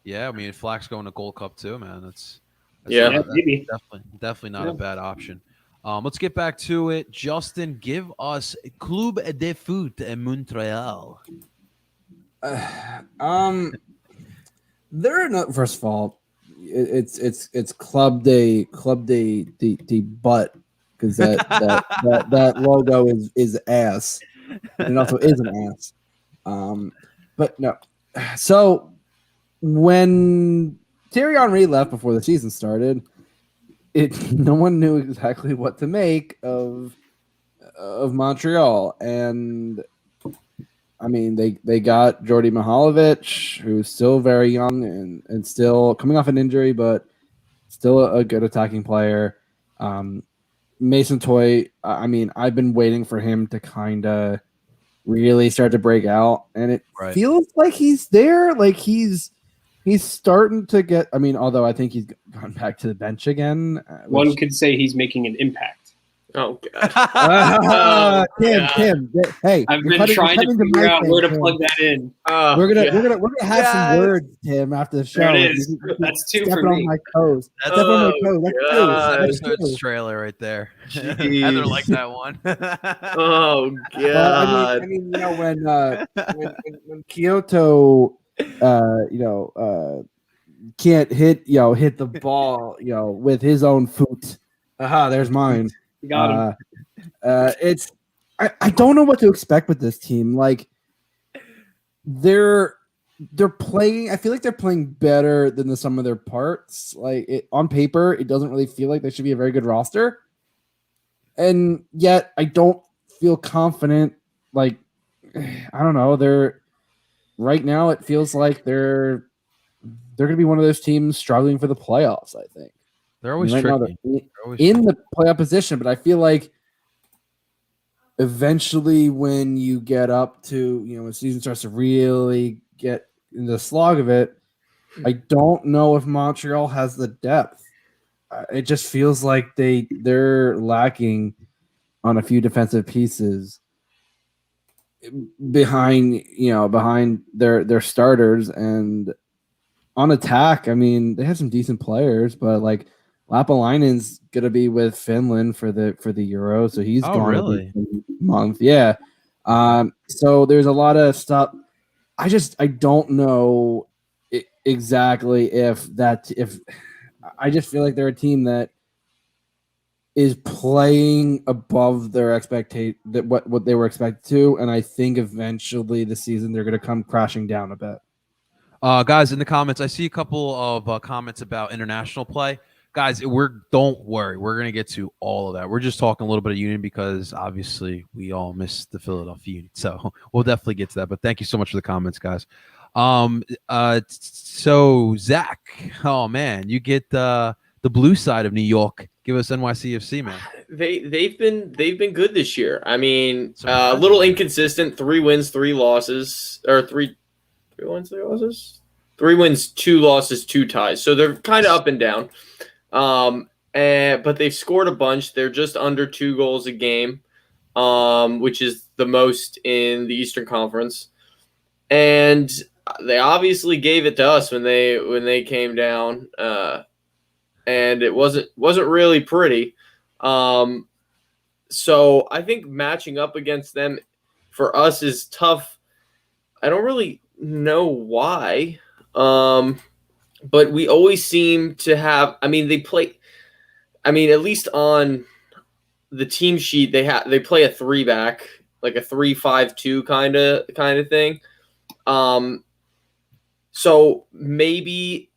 A: Yeah, I mean, Flack's going to Gold Cup too, man. That's
B: Maybe.
A: definitely not a bad option. Let's get back to it. Justin, give us Club de Foot in Montreal.
D: They're not. First of all, it's Club de butt because that logo is ass, and it also is an ass. But no. So when Thierry Henry left before the season started, no one knew exactly what to make of Montreal, and I mean they got Jordi Mihalovic, who's still very young and still coming off an injury, but still a good attacking player. Mason Toy, I mean, I've been waiting for him to kind of really start to break out, and it
A: Right.
D: feels like he's there. Like he's starting to get. I mean, although I think he's gone back to the bench again.
B: One could say he's making an impact.
C: Oh god.
D: Tim. Hey,
B: I've
D: you're
B: been
D: cutting-
B: trying
D: you're
B: to
D: cutting
B: figure
D: mic
B: out
D: thing,
B: where to
D: Tim.
B: plug that in.
D: We're gonna have
A: Yes.
D: some words, Tim, after the show.
B: There it is.
D: You
B: That's two
D: stepping
B: for
D: on
B: me.
D: my toes.
A: That's-
D: Stepping on my
C: Oh,
D: toes. That's
C: God.
D: two. That's
A: Episode's
D: two.
A: trailer right there.
C: Jeez.
A: Heather liked that one.
C: Oh
D: Well,
C: god.
D: I mean, when Kyoto, can't hit the ball, with his own foot. Aha, there's mine.
B: You got him.
D: It's I don't know what to expect with this team. Like they're playing. I feel like they're playing better than the sum of their parts. Like on paper, it doesn't really feel like they should be a very good roster, and yet I don't feel confident. Like I don't know. They're right now. It feels like they're going to be one of those teams struggling for the playoffs. I think
A: They're always
D: right now
A: tricky.
D: they're
A: They're always
D: in the playoff position, but I feel like eventually when you get up to, when the season starts to really get in the slog of it, I don't know if Montreal has the depth. It just feels like they're lacking on a few defensive pieces behind their starters, and on attack, I mean, they have some decent players, but like Lapalainen's gonna be with Finland for the Euro, so he's gone
A: really?
D: a month. Yeah. So there's a lot of stuff. I don't know exactly if I just feel like they're a team that is playing above their expectation, that what they were expected to, and I think eventually this season they're going to come crashing down a bit.
A: Guys, in the comments, I see a couple of comments about international play. Guys, don't worry, we're gonna get to all of that. We're just talking a little bit of Union because obviously we all miss the Philadelphia Union, so we'll definitely get to that. But thank you so much for the comments, guys. So Zach, oh man, you get the blue side of New York. Give us NYCFC, man.
C: They've been good this year. I mean, a little inconsistent. 3 wins, 3 losses, or 3 wins, 3 losses. 3 wins, 2 losses, 2 ties. So they're kind of up and down. But they've scored a bunch. They're just under 2 goals a game, which is the most in the Eastern Conference. And they obviously gave it to us when they came down, and it wasn't really pretty. So I think matching up against them for us is tough. I don't really know why. But we always seem to have. I mean, they play. I mean, at least on the team sheet, they play a 3-back, like a 3-5-2 kind of thing. So maybe,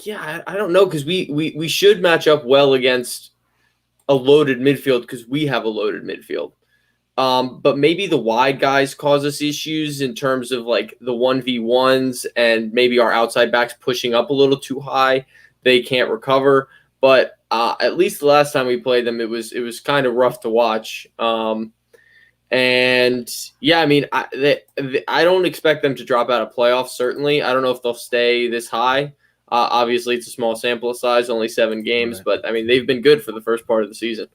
C: yeah, I don't know, because we should match up well against a loaded midfield because we have a loaded midfield. But maybe the wide guys cause us issues in terms of like the 1v1s, and maybe our outside backs pushing up a little too high. They can't recover. But at least the last time we played them, it was kind of rough to watch. And yeah, I mean, I don't expect them to drop out of playoffs. Certainly, I don't know if they'll stay this high. Obviously, it's a small sample size, only 7 games,
A: Right.
C: but I mean, they've been good for the first part of the season.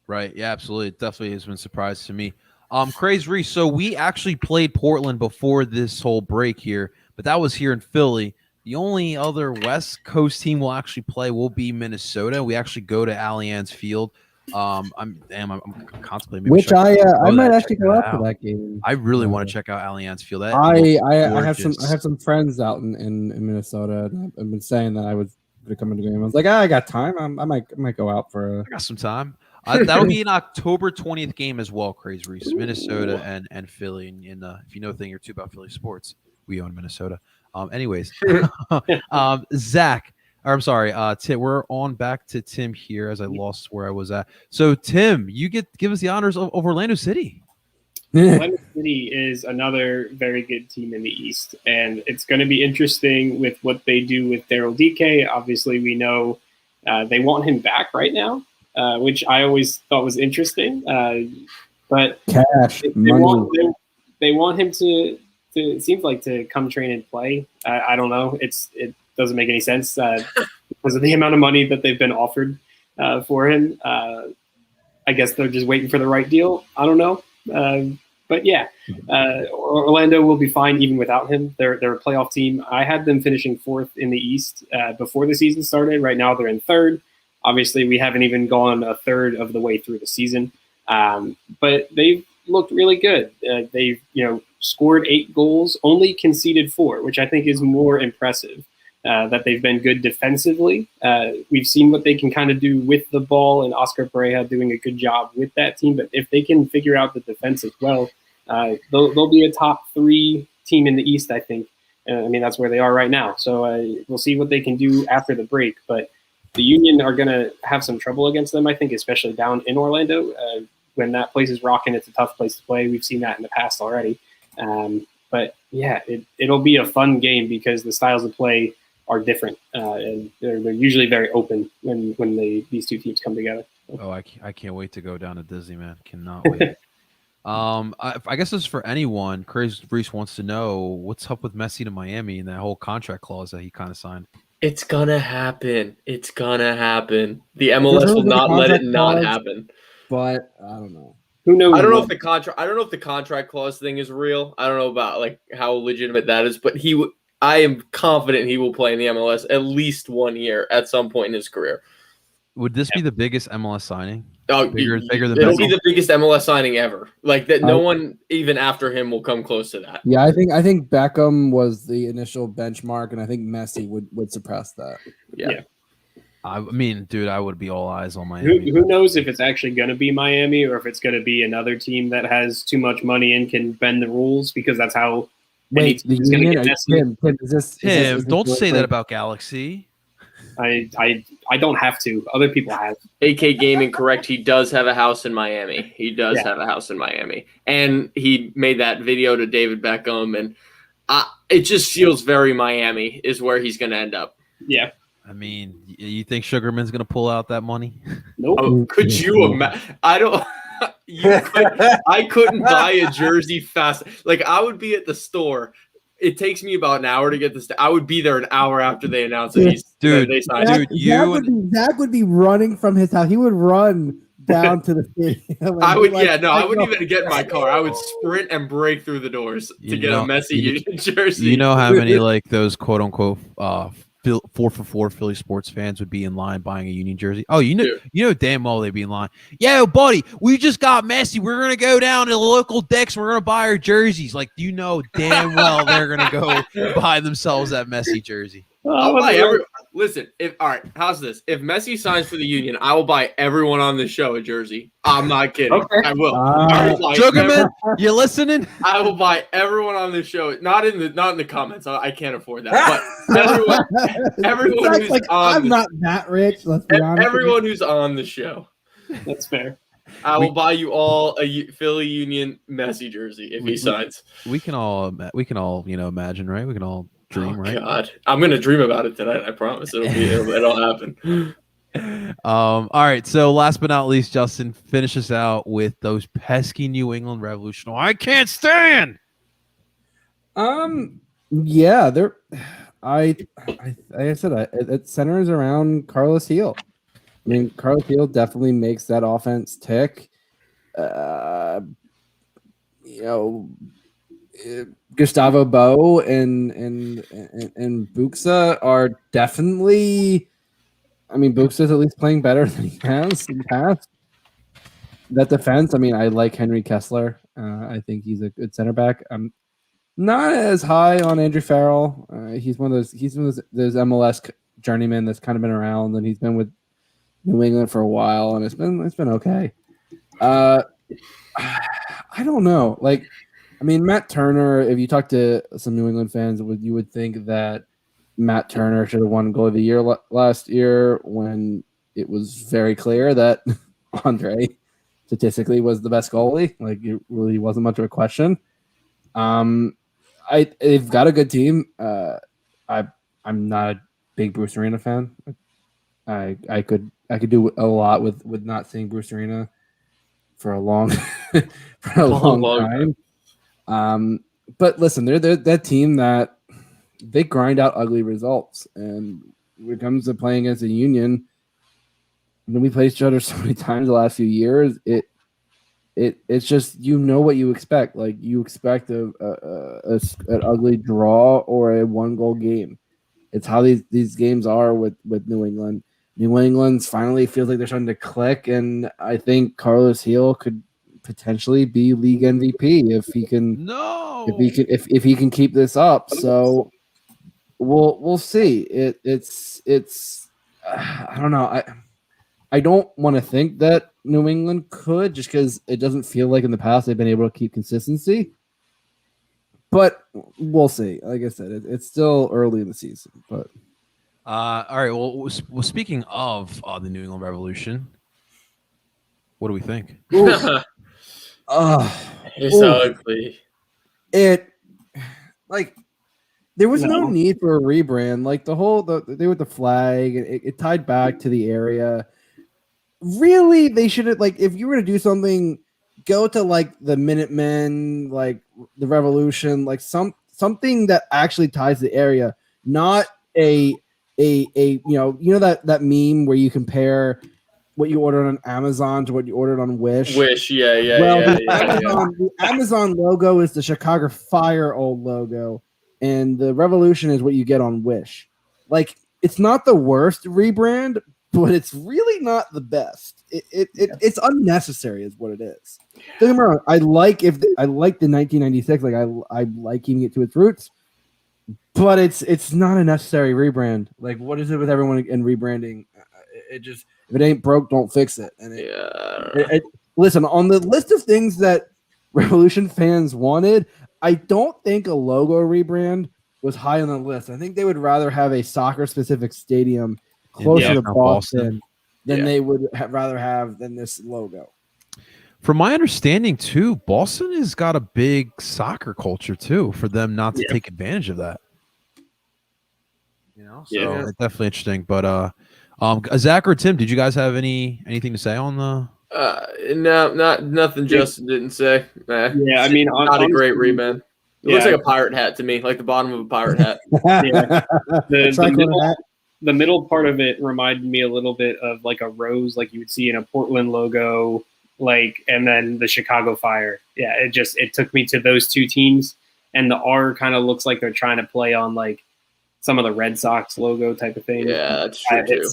A: Right. Yeah, absolutely. It definitely has been a surprise to me. Craze Reese. So we actually played Portland before this whole break here, but that was here in Philly. The only other West Coast team we'll actually play will be Minnesota. We actually go to Allianz Field. I'm contemplating.
D: Which I might
A: that,
D: actually
A: check
D: go
A: that
D: out for
A: out.
D: that game.
A: I really want to check out Allianz Field. That
D: I have
A: gorgeous.
D: some friends out in Minnesota, and I've been saying that I was going to come into the game. I was like, I got time. I might go out for
A: I got some time. That'll be an October 20th game as well, Crazy Reese. Minnesota and Philly. And if you know a thing or two about Philly sports, we own Minnesota. Anyways, Zach, or I'm sorry, Tim. We're on back to Tim here as I lost where I was at. So Tim, you give us the honors of Orlando City.
B: Orlando City is another very good team in the East, and it's going to be interesting with what they do with Daryl DK. Obviously, we know they want him back right now, which I always thought was interesting. But
D: Cash,
B: they
D: money.
B: want him to it seems like to come train and play. I don't know. It doesn't make any sense because of the amount of money that they've been offered for him. I guess they're just waiting for the right deal. I don't know. But yeah, Orlando will be fine even without him. They're a playoff team. I had them finishing 4th in the East before the season started. Right now they're in 3rd. Obviously, we haven't even gone a third of the way through the season. But they've looked really good. They've scored 8 goals, only conceded 4, which I think is more impressive. That they've been good defensively. We've seen what they can kind of do with the ball, and Oscar Pereira doing a good job with that team. But if they can figure out the defense as well, they'll be a top 3 team in the East, I think. I mean, that's where they are right now. So we'll see what they can do after the break. But the Union are going to have some trouble against them, I think, especially down in Orlando. When that place is rocking, it's a tough place to play. We've seen that in the past already. But yeah, it'll be a fun game because the styles of play are different, and they're usually very open when these two teams come together.
A: Oh, I can't wait to go down to Disney, man. Cannot wait. I guess this is for anyone. Crazy Reese wants to know what's up with Messi to Miami and that whole contract clause that he kind of signed.
C: It's gonna happen. It's gonna happen. The MLS will not let it not happen.
D: But I don't know.
B: Who knows?
C: I don't know if the contract clause thing is real. I don't know about like how legitimate that is, but I am confident he will play in the MLS at least 1 year at some point in his career.
A: Would this be the biggest MLS signing?
C: Oh,
A: bigger than
C: it'll
A: Beckham?
C: be the biggest MLS signing ever. Like that, no one even after him will come close to that.
D: Yeah, I think Beckham was the initial benchmark, and I think Messi would surpass that.
C: Yeah.
A: I mean, dude, I would be all eyes on Miami.
B: Who knows if it's actually going to be Miami or if it's going to be another team that has too much money and can bend the rules, because that's how.
D: Wait, the Union? Tim,
A: don't say that about Galaxy.
B: I don't have to. Other people have.
C: AK Gaming, correct. He does have a house in Miami. He does have a house in Miami. And he made that video to David Beckham. And it just feels very Miami is where he's going to end up.
B: Yeah.
A: I mean, you think Sugarman's going to pull out that money?
B: Nope.
C: Oh, could you imagine? I don't. I couldn't buy a jersey fast. Like, I would be at the store. It takes me about an hour to get this. I would be there an hour after they announce it. They signed.
D: Zach would be running from his house. He would run down to the stadium.
C: I would, I wouldn't even get in my car. I would sprint and break through the doors to get a Messi Union jersey.
A: You know how many like those quote unquote 4-for-4 Philly sports fans would be in line buying a Union jersey? Oh, you know damn well they'd be in line. Yo, buddy, we just got Messi. We're gonna go down to the local Dick's. We're gonna buy our jerseys. Like, you know damn well they're gonna go buy themselves that Messi jersey.
C: I'll buy listen, all right, how's this? If Messi signs for the Union, I will buy everyone on the show a jersy. I'm not kidding. Okay. I will.
A: Sugarman, you listening?
C: I will buy everyone on the show. Not in the comments. I can't afford that. But everyone who's
D: like,
C: on.
D: I'm not that rich. Let's be honest.
C: Everyone who's on the show.
B: That's fair.
C: I will buy you all a Philly Union Messi jersey if he signs.
A: We can all imagine, right? We can all dream, right?
C: God, I'm gonna dream about it tonight. I promise it'll happen.
A: All right. So last but not least, Justin, finish us out with those pesky New England Revolution. I can't stand.
D: Yeah, they're. Like I said, it centers around Carlos Heel. I mean, Carlos Heel definitely makes that offense tick. Gustavo Bo and Buxa are definitely. I mean, Buxa's at least playing better than he has in the past. That defense, I mean, I like Henry Kessler. I think he's a good center back. I'm not as high on Andrew Farrell. He's one of those MLS journeymen that's kind of been around, and he's been with New England for a while, and it's been okay. I don't know. Like, I mean, Matt Turner, if you talk to some New England fans, you would think that Matt Turner should have won Goal of the Year last year, when it was very clear that Andre statistically was the best goalie. Like, it really wasn't much of a question. They've got a good team. I'm not a big Bruce Arena fan. I could do a lot with not seeing Bruce Arena for a long for a long time. But listen, they're that team that they grind out ugly results, and when it comes to playing against a Union, when we played each other so many times the last few years, it's just what you expect. Like you expect an ugly draw or a 1-goal game. It's how these games are with New England. New England's finally feels like they're starting to click, and I think Carlos Heel could potentially be league MVP if he can.
A: No,
D: if he can keep this up. So we'll see. It's I don't know. I don't want to think that New England could, just because it doesn't feel like in the past they've been able to keep consistency. But we'll see. Like I said, it's still early in the season. But
A: all right. Well, speaking of the New England Revolution, what do we think?
C: It's ugly.
D: There was no need for a rebrand. Like they with the flag, it tied back to the area. Really, they should have, like, if you were to do something, go to like the Minutemen, like the Revolution, like something that actually ties the area, not a that meme where you compare what you ordered on Amazon to what you ordered on Wish. The Amazon logo is the Chicago Fire old logo, and the Revolution is what you get on Wish. Like, it's not the worst rebrand, but it's really not the best. It's unnecessary, is what it is. Don't get me wrong. I like the 1996. Like I like keeping it to its roots, but it's not a necessary rebrand. Like, what is it with everyone and rebranding? It just, if it ain't broke, don't fix it. And listen, on the list of things that Revolution fans wanted, I don't think a logo rebrand was high on the list. I think they would rather have a soccer-specific stadium closer to Boston than they would rather have than this logo.
A: From my understanding, too, Boston has got a big soccer culture, too, for them not to take advantage of that. So it's definitely interesting. But Zach or Tim, did you guys have anything to say on the?
C: No, nothing. Justin didn't say.
B: I mean,
C: not a great rebrand. It looks like a pirate hat to me, like the bottom of a pirate hat.
B: The middle part of it reminded me a little bit of like a rose, like you would see in a Portland logo, like, and then the Chicago Fire. Yeah, it took me to those two teams, and the R kind of looks like they're trying to play on like some of the Red Sox logo type of thing.
C: Yeah, that's true too.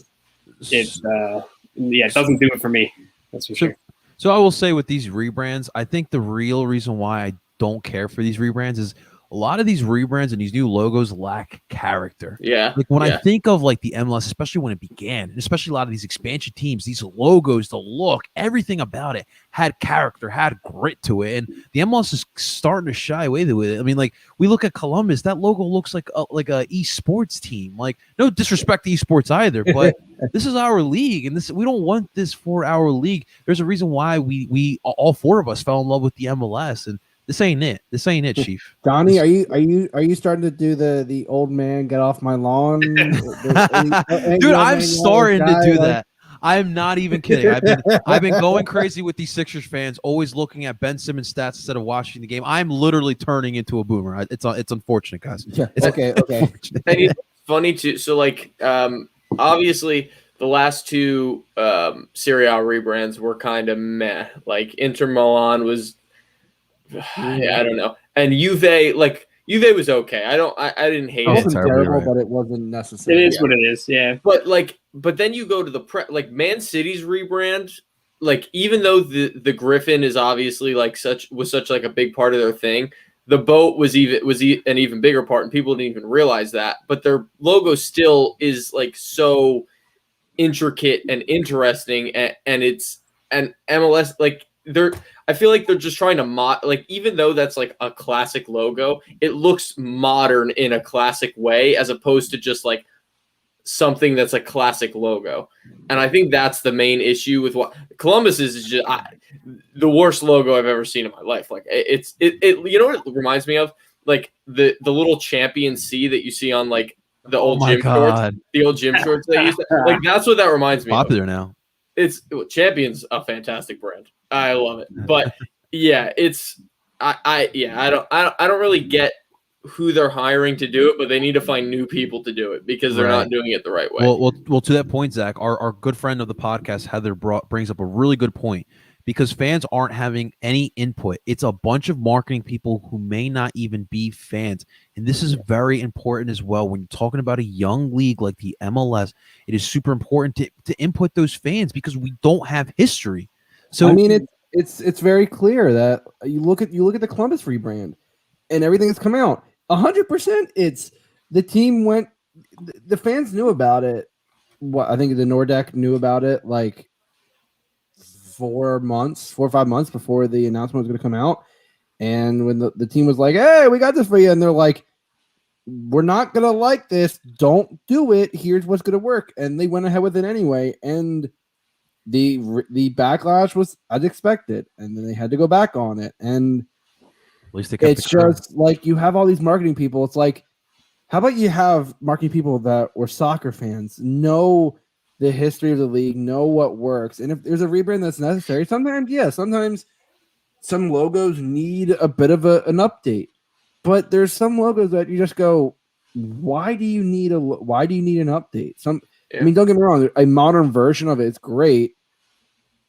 B: It doesn't do it for me. That's for sure.
A: So I will say with these rebrands, I think the real reason why I don't care for these rebrands is a lot of these rebrands and these new logos lack character.
C: Yeah.
A: Like when I think of like the MLS, especially when it began, and especially a lot of these expansion teams, these logos, the look, everything about it had character, had grit to it. And the MLS is starting to shy away with it. I mean, like we look at Columbus, that logo looks like a esports team. Like, no disrespect to esports either, but this is our league, and we don't want this for our league. There's a reason why we all four of us fell in love with the MLS, and this ain't it. This ain't it, Chief.
D: Donnie, are you starting to do the old man get off my lawn?
A: Dude, I'm starting to do that. I'm not even kidding. I've been going crazy with these Sixers fans, always looking at Ben Simmons stats instead of watching the game. I'm literally turning into a boomer. It's unfortunate, guys.
D: Yeah. Okay.
C: And it's funny too. So like, obviously the last two Serie A rebrands were kind of meh. Like Inter Milan was. I don't know. And Juve was okay. I didn't hate it.
D: It wasn't terrible, but it wasn't necessary.
B: It is what it is, yeah.
C: But then you go to the Man City's rebrand, like even though the Griffin is obviously was such like a big part of their thing, the boat was an even bigger part, and people didn't even realize that. But their logo still is like so intricate and interesting, and MLS like I feel like they're just trying to even though that's like a classic logo, it looks modern in a classic way as opposed to just like something that's a classic logo. And I think that's the main issue with what Columbus is just the worst logo I've ever seen in my life. Like it you know what it reminds me of? Like the little champion C that you see on like the old gym shorts. The old gym shorts they used to, like that's what that reminds me
A: popular
C: of.
A: now.
C: Champion's a fantastic brand. I love it. But yeah, I don't really get who they're hiring to do it, but they need to find new people to do it because they're not doing it the right way.
A: Well, to that point, Zach, our good friend of the podcast, Heather, brings up a really good point because fans aren't having any input. It's a bunch of marketing people who may not even be fans. And this is very important as well. When you're talking about a young league like the MLS, it is super important to input those fans because we don't have history. So
D: I mean, it's very clear that you look at the Columbus rebrand and everything that's come out. 100%. It's the team went. The fans knew about it. What I think the Nordeck knew about it like 4 or 5 months before the announcement was going to come out. And when the team was like, "Hey, we got this for you," and they're like, "We're not going to like this. Don't do it. Here's what's going to work." And they went ahead with it anyway. And the backlash was as expected, and then they had to go back on it. And
A: at least they kept
D: it's just like you have all these marketing people. It's like, how about you have marketing people that were soccer fans, know the history of the league, know what works, and if there's a rebrand that's necessary, sometimes some logos need a bit of an update, but there's some logos that you just go, why do you need an update? I mean, don't get me wrong, a modern version of it is great.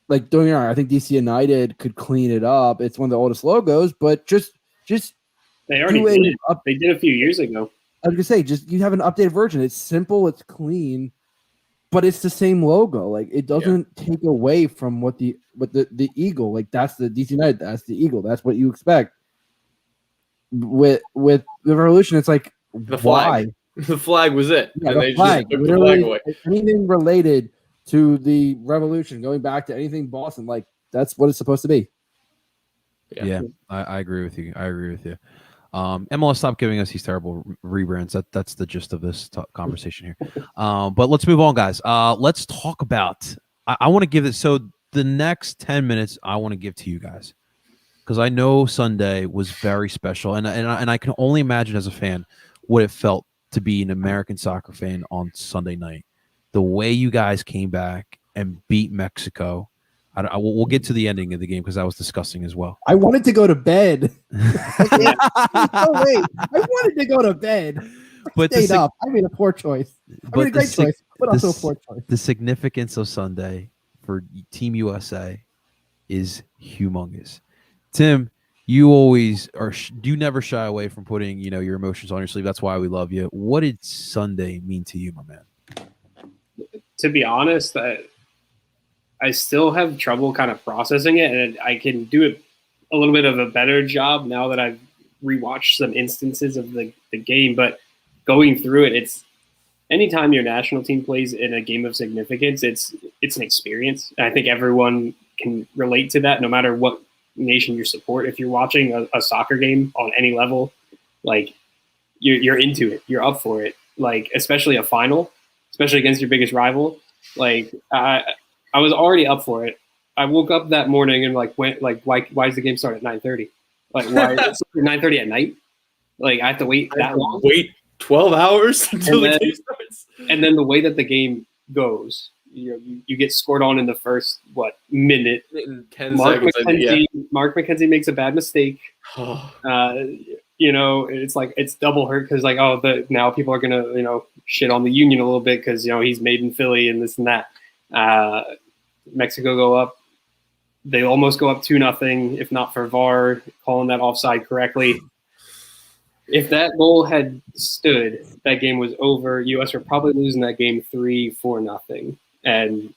D: Like, don't get me wrong, I think DC United could clean it up. It's one of the oldest logos, but just
B: they already did it. They did a few years ago.
D: I was gonna say, just you have an updated version. It's simple, it's clean, but it's the same logo. Like, it doesn't take away from what the eagle. Like, that's the DC United. That's the eagle. That's what you expect. With the Revolution, it's like
C: the flag.
D: Why?
C: The flag was it.
D: Yeah,
C: and
D: the
C: they
D: flag.
C: just took the flag away.
D: Anything related to the Revolution, going back to anything Boston, like that's what it's supposed to be.
A: Yeah, I agree with you. MLS, stop giving us these terrible rebrands. That's the gist of this conversation here. But let's move on, guys. Let's talk about. I want to give it. So the next 10 minutes, I want to give to you guys because I know Sunday was very special, and I can only imagine as a fan what it felt to be an American soccer fan on Sunday night. The way you guys came back and beat Mexico. We'll get to the ending of the game because that was disgusting as well.
D: I wanted to go to bed. No, wait. I wanted to go to bed.
A: But
D: stayed up. I made a poor choice. I made a great choice, but also a poor choice.
A: The significance of Sunday for Team USA is humongous. Tim, you always are. You never shy away from putting your emotions on your sleeve. That's why we love you. What did Sunday mean to you, my man?
B: To be honest, I still have trouble kind of processing it, and I can do it a little bit of a better job now that I've rewatched some instances of the game. But going through it, it's anytime your national team plays in a game of significance, it's an experience. And I think everyone can relate to that, no matter what nation you support. If you're watching a soccer game on any level, like you're into it, you're up for it. Like especially a final, especially against your biggest rival. Like I was already up for it. I woke up that morning and why does the game start at 9:30? Like why it's 9:30 at night? Like I have to wait that long.
C: Wait 12 hours until the game starts.
B: And then the way that the game goes, you get scored on in the first minute.
C: 10 seconds.
B: Mark McKenzie makes a bad mistake. It's like it's double hurt because now people are gonna shit on the Union a little bit because he's made in Philly and this and that. Mexico go up. They almost go up 2-0, if not for VAR calling that offside correctly. If that goal had stood, that game was over. US were probably losing that game 3-4-0. And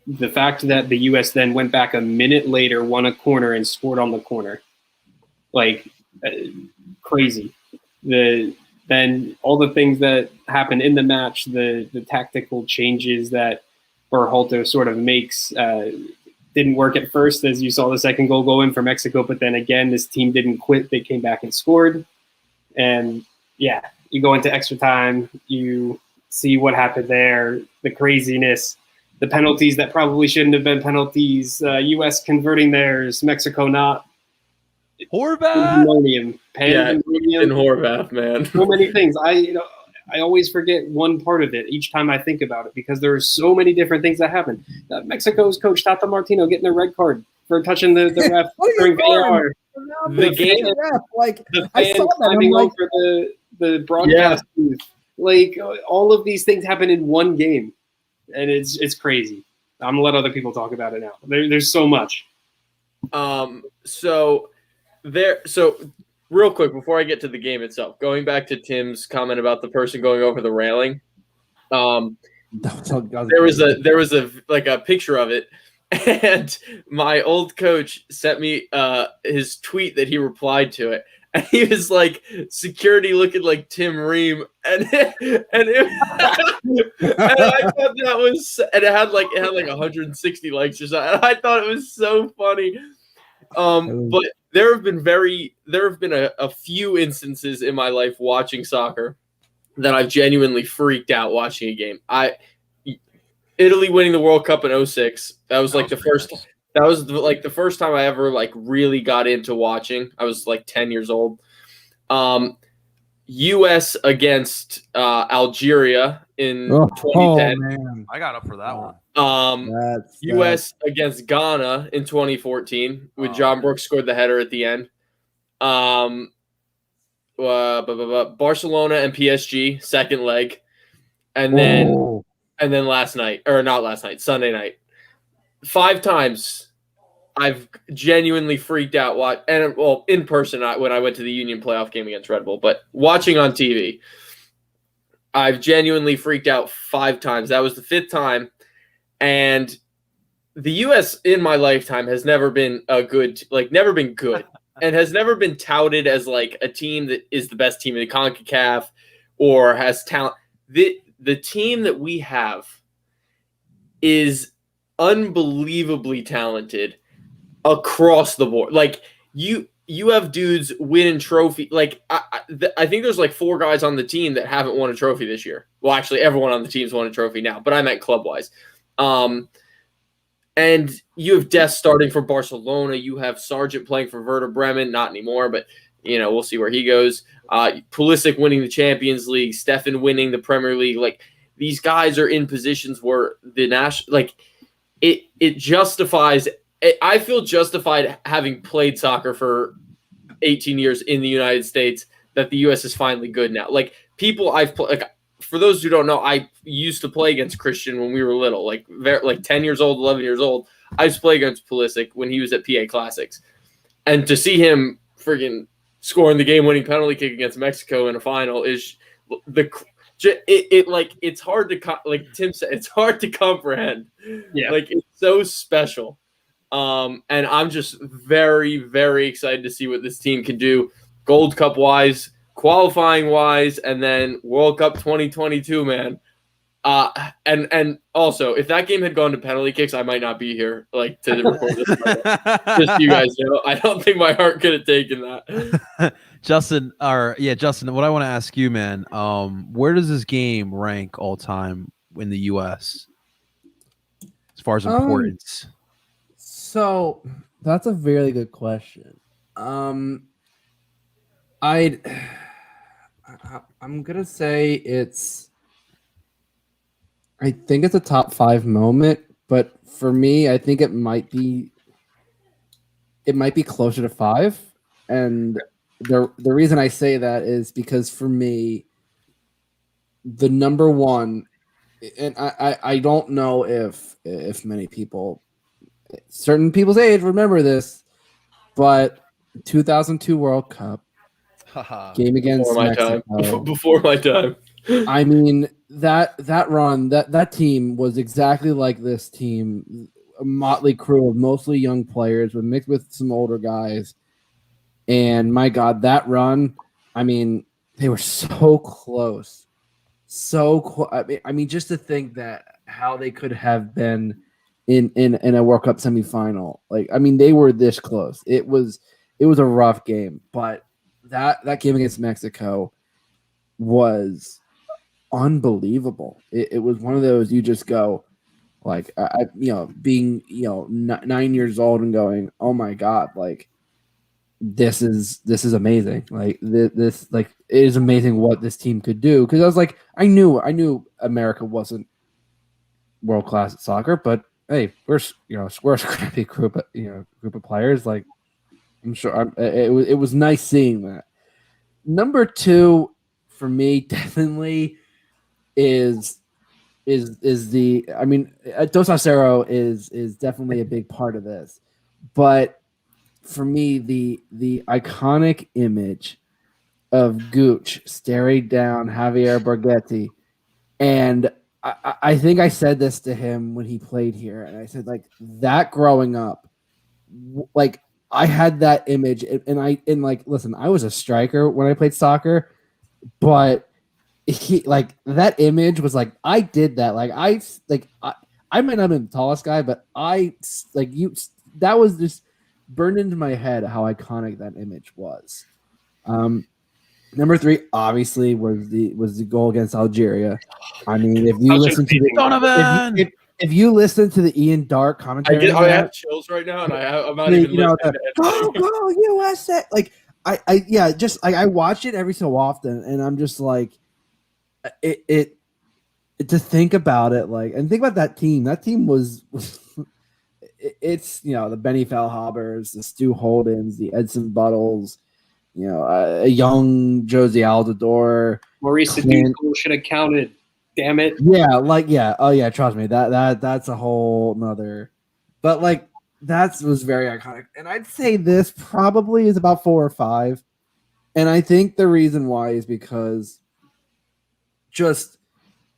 B: the fact that the US then went back a minute later, won a corner, and scored on the corner, crazy. Then all the things that happened in the match, the tactical changes that Berhalter sort of makes didn't work at first, as you saw the second goal go in for Mexico. But then again, this team didn't quit. They came back and scored. And yeah, you go into extra time, you see what happened there, the craziness, the penalties that probably shouldn't have been penalties, U.S. converting theirs, Mexico not.
A: Horvath?
C: And Horvath, man.
B: So many things. I always forget one part of it each time I think about it because there are so many different things that happen. Mexico's coach Tata Martino getting a red card for touching the ref during VAR.
C: The game,
D: like
B: The
D: I
B: fan
D: saw that, I'm
B: climbing
D: like,
B: over the broadcast booth. Like all of these things happen in one game, and it's crazy. I'm gonna let other people talk about it now. There's so much.
C: So real quick before I get to the game itself, going back to Tim's comment about the person going over the railing. There was a picture of it, and my old coach sent me his tweet that he replied to it, and he was like, "Security looking like Tim Ream," and and I thought that was, and it had like 160 likes or something. And I thought it was so funny. But there have been a few instances in my life watching soccer that I've genuinely freaked out watching a game. Italy winning the World Cup in 2006. That was like the first time I ever like really got into watching. I was like 10 years old. US against Algeria in 2010.
D: Man.
A: I got up for that one.
C: US against Ghana in 2014 with John Brooks scored the header at the end. Barcelona and PSG second leg, and then Sunday night. 5 times I've genuinely freaked out in person when I went to the Union playoff game against Red Bull, but watching on TV, I've genuinely freaked out 5 times. That was the 5th time, and the U.S. in my lifetime has never been good, and has never been touted as like a team that is the best team in the CONCACAF or has talent. The team that we have is unbelievably talented across the board. Like you have dudes winning trophy. Like I think there's like 4 guys on the team that haven't won a trophy this year. Well, actually, everyone on the team's won a trophy now, but I meant club wise. And you have Dest starting for Barcelona. You have Sargent playing for Werder Bremen. Not anymore, but we'll see where he goes. Pulisic winning the Champions League. Stefan winning the Premier League. Like these guys are in positions where the it justifies. I feel justified having played soccer for 18 years in the United States that the U.S. is finally good now. Like people I've played. Like, for those who don't know, I used to play against Christian when we were little, like 10 years old, 11 years old. I used to play against Pulisic when he was at PA Classics. And to see him freaking scoring the game-winning penalty kick against Mexico in a final is it's hard to, like Tim said, it's hard to comprehend.
B: Yeah.
C: Like, it's so special. And I'm just very, very excited to see what this team can do Gold Cup-wise, qualifying-wise, and then World Cup 2022, man. And also, if that game had gone to penalty kicks, I might not be here, like, to record this. Just so you guys know, I don't think my heart could have taken that.
A: Justin, what I want to ask you, man, where does this game rank all time in the U.S. as far as importance?
D: So that's a very good question. I'm gonna say I think it's a top 5 moment, but for me, I think it might be closer to 5. And the reason I say that is because for me, the number one, and I don't know if many people, certain people's age, remember this, but 2002 World Cup game against Mexico.
C: Before my time.
D: I mean, that run, that team was exactly like this team, a motley crew of mostly young players mixed with some older guys. And my God, that run, I mean, they were so close. I mean, just to think that how they could have been in a World Cup semifinal. Like, I mean, they were this close. It was a rough game, but that game against Mexico was unbelievable. It was one of those you just go, like, being 9 years old and going, oh my God, like this is amazing. Like this like it is amazing what this team could do. Because I was like, I knew America wasn't world class at soccer, but hey, we're a scrappy group of players. Like, I'm sure it was nice seeing that. Number 2 for me definitely is the, I mean, Dos Acero is definitely a big part of this, but for me the iconic image of Gooch staring down Javier Borghetti, and I think I said this to him when he played here, and I said, like, that growing up, like, I had that image, and like, listen, I was a striker when I played soccer, but he, like, that image was like, I did that, like, I might not have been the tallest guy, but that was just burned into my head how iconic that image was. Number 3 obviously was the goal against Algeria. I mean, if you listen to
A: Donovan!
D: if you listen to the Ian Dark commentary,
C: I have chills right now, and I'm not even listening to it.
D: Go USA! Like, I watch it every so often, and I'm just like, it to think about it, like, and think about that team. That team was it's the Benny Feilhabers, the Stu Holdens, the Edson Buttles, a young Josie Altidore.
B: Maurice Duco should have counted. Damn it.
D: Oh yeah, trust me. That's a whole nother. But like, that was very iconic. And I'd say this probably is about 4 or 5. And I think the reason why is because just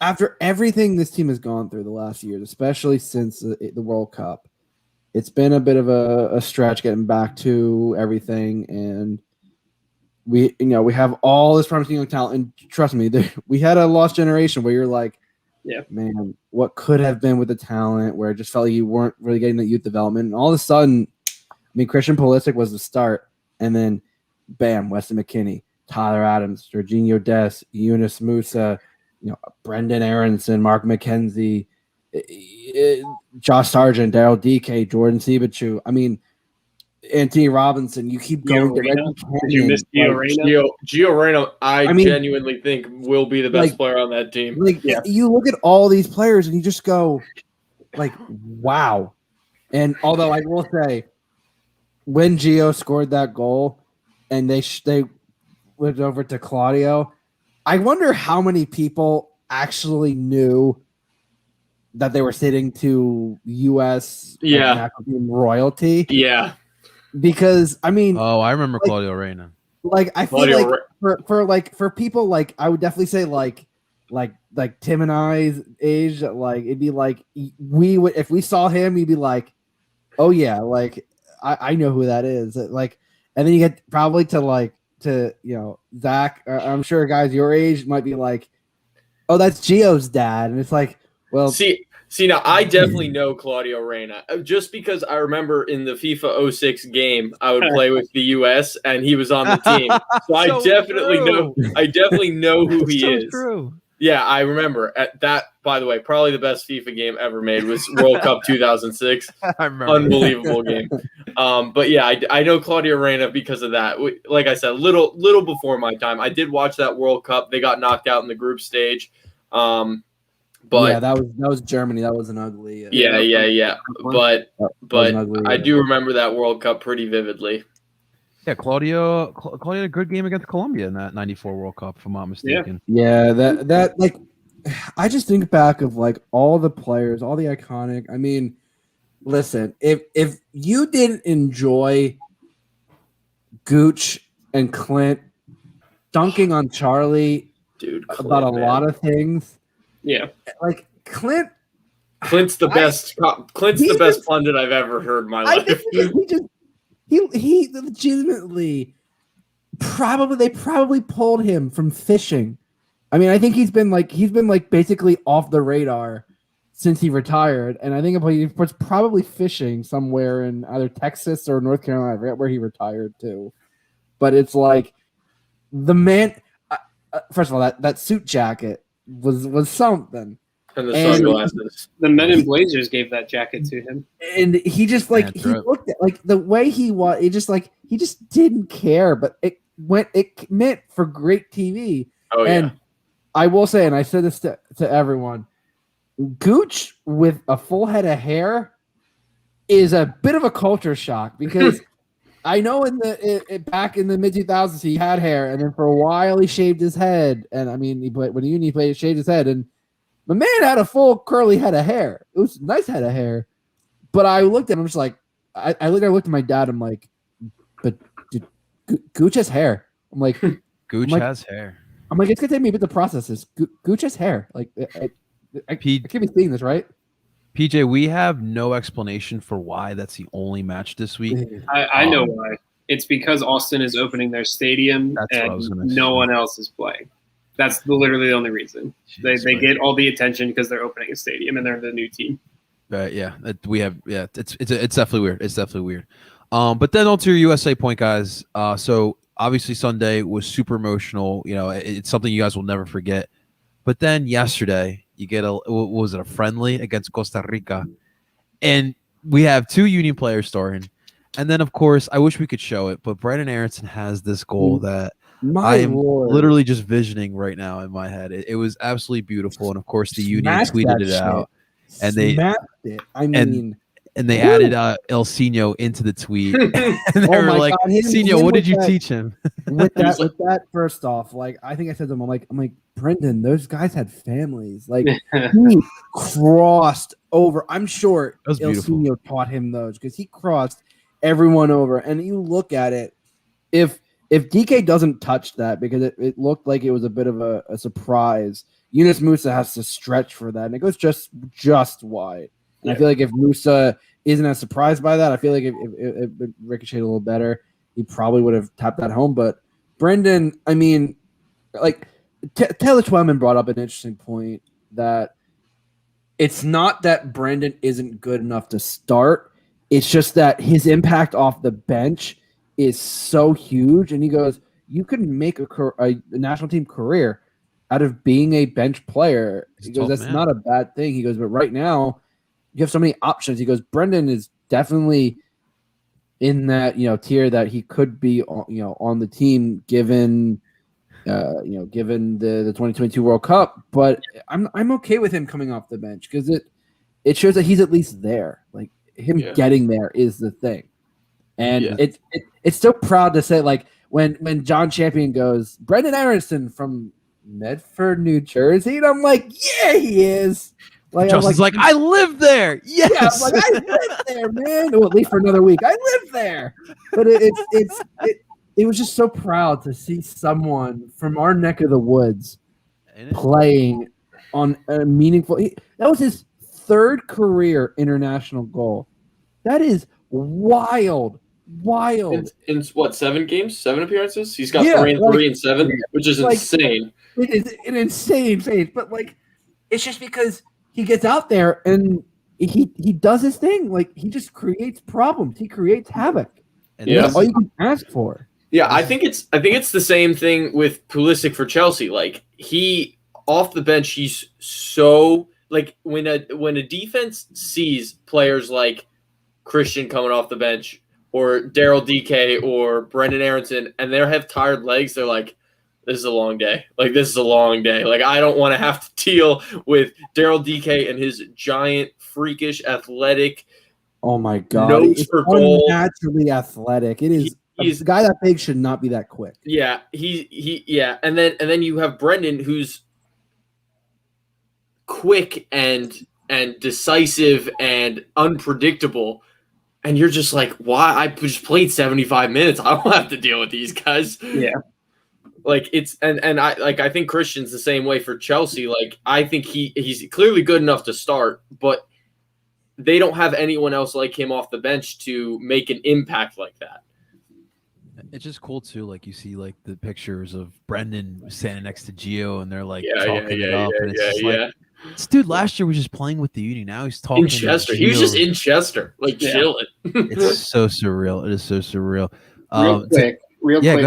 D: after everything this team has gone through the last years, especially since the World Cup, it's been a bit of a stretch getting back to everything, and we have all this promising young talent, and trust me, we had a lost generation where you're like,
B: yeah,
D: man, what could have been with the talent, where it just felt like you weren't really getting the youth development, and all of a sudden, I mean, Christian Pulisic was the start, and then bam, Weston McKennie, Tyler Adams, Jorginho Dest, Yunus Musa, Brendan Aronson, Mark McKenzie, Josh Sargent, Daryl DK, Jordan Sebachu. I mean, Anthony Robinson. You keep going.
B: Did you miss Gio Reyna?
C: Gio Reyna, I genuinely think will be the best player on that team.
D: Like, you look at all these players and you just go, like, wow. And although I will say, when Gio scored that goal and they went over to Claudio, I wonder how many people actually knew that they were sitting to U.S. national team royalty.
C: Yeah.
D: Because, I mean...
A: Oh, I remember Claudio Reyna.
D: Like, I feel for people, like, I would definitely say, like Tim and I's age, like, it'd be like, we would, if we saw him, we'd be like, oh, yeah, like, I know who that is. Like, and then you get probably to Zach, I'm sure guys your age might be like, oh, that's Gio's dad. And it's like, well,
C: see, now I definitely know Claudio Reyna just because I remember in the FIFA 06 game I would play with the US and he was on the team. So I definitely know who he is.
A: True.
C: Yeah, I remember that. By the way, probably the best FIFA game ever made was World Cup 2006.
A: I remember.
C: Unbelievable game. But yeah, I know Claudio Reyna because of that. Like I said, little before my time. I did watch that World Cup. They got knocked out in the group stage. But
D: yeah, that was Germany. That was an ugly.
C: Yeah. But I do remember that World Cup pretty vividly.
A: Yeah, Claudio had a good game against Colombia in that '94 World Cup, if I'm not mistaken.
D: Yeah, that like, I just think back of like all the players, all the iconic. I mean, listen, if you didn't enjoy Gooch and Clint dunking on Charlie, about a lot of things.
B: Yeah,
C: like Clint's the best. Clint's the best pundit I've ever heard in my life.
D: He legitimately they probably pulled him from fishing. I mean, I think he's been basically off the radar since he retired, and I think he was probably fishing somewhere in either Texas or North Carolina. I forget where he retired to, but it's like the man. First of all, that suit jacket was something.
C: And the sunglasses.
B: The Men in Blazers gave that jacket to him.
D: And he just he looked at like the way he was, it just like he just didn't care. But meant for great TV.
C: Oh
D: and
C: yeah.
D: I will say, and I said this to everyone, Gooch with a full head of hair is a bit of a culture shock because I know back in the mid 2000s he had hair, and then for a while he shaved his head, and I mean he shaved his head, and the man had a full curly head of hair. It was a nice head of hair, but I looked at him just like I looked at my dad. I'm like, but Gooch has hair. I'm like,
A: Gooch has hair.
D: I'm like, it's gonna take me a bit to process this. Gooch has hair. Like, I can't be seeing this, right?
A: PJ, we have no explanation for why that's the only match this week.
B: I know why. It's because Austin is opening their stadium and no one else is playing. That's literally the only reason. They get all the attention because they're opening a stadium and they're the new team.
A: It's definitely weird. It's definitely weird. But then on to your USA point, guys. So obviously Sunday was super emotional. You know, it's something you guys will never forget. But then yesterday, you get a friendly against Costa Rica, and we have 2 Union players starting. And then, of course, I wish we could show it, but Brandon Aronson has this goal that I am literally just visioning right now in my head. It was absolutely beautiful, and of course, the Union tweeted it out, and they added El Sino into the tweet. And they were like, Sino, what did you teach him?
D: with that, first off, like I think I said to him, I'm like, Brendan, those guys had families. Like he crossed over. I'm sure El Sino taught him those because he crossed everyone over. And you look at it, if DK doesn't touch that because it looked like it was a bit of a surprise, Yunus Musa has to stretch for that, and it goes just wide. And I feel like if Musa isn't as surprised by that, I feel like if it ricocheted a little better, he probably would have tapped that home. But Brendan, I mean, like Taylor Twellman brought up an interesting point that it's not that Brendan isn't good enough to start. It's just that his impact off the bench is so huge. And he goes, you can make a national team career out of being a bench player. He goes, that's not a bad thing. He goes, but right now, you have so many options. He goes, Brendan is definitely in that tier that he could be on the team given given the 2022 World Cup. But I'm okay with him coming off the bench because it shows that he's at least there. Like him getting there is the thing, and it's so proud to say, like when John Champion goes, Brendan Aronson from Medford, New Jersey, and I'm like, yeah, he is. Like,
A: Justin's like, I live there. Yes.
D: Yeah, I'm like, I live there, man. Well, at least for another week. I live there. But it was just so proud to see someone from our neck of the woods playing on a meaningful. That was his 3rd career international goal. That is wild.
C: In what, 7 games, 7 appearances? He's got 3 and 7, which is insane.
D: It is an insane phase, but like, it's just because he gets out there and he does his thing. Like he just creates problems. He creates havoc. And that's all you can ask for.
C: Yeah, I think it's the same thing with Pulisic for Chelsea. Like he off the bench, he's so like when a defense sees players like Christian coming off the bench or Daryl DK or Brendan Aronson and they have tired legs, they're like, this is a long day. Like, this is a long day. Like, I don't want to have to deal with Daryl DK and his giant, freakish, athletic.
D: Oh my God!
C: Nose for goal.
D: Naturally athletic. It is. He's a guy that big should not be that quick.
C: Yeah, yeah, and then you have Brendan, who's quick and decisive and unpredictable, and you're just like, why? I just played 75 minutes. I don't have to deal with these guys.
B: Yeah.
C: Like it's and I think Christian's the same way for Chelsea. Like I think he's clearly good enough to start, but they don't have anyone else like him off the bench to make an impact like that.
A: It's just cool too. Like you see like the pictures of Brendan standing next to Gio, and they're like talking it up. And it's like, this dude last year was just playing with the Uni. Now he's talking
C: in Chester. He was just in Chester, like chilling.
A: It's so surreal. It is so surreal.
B: Real quick,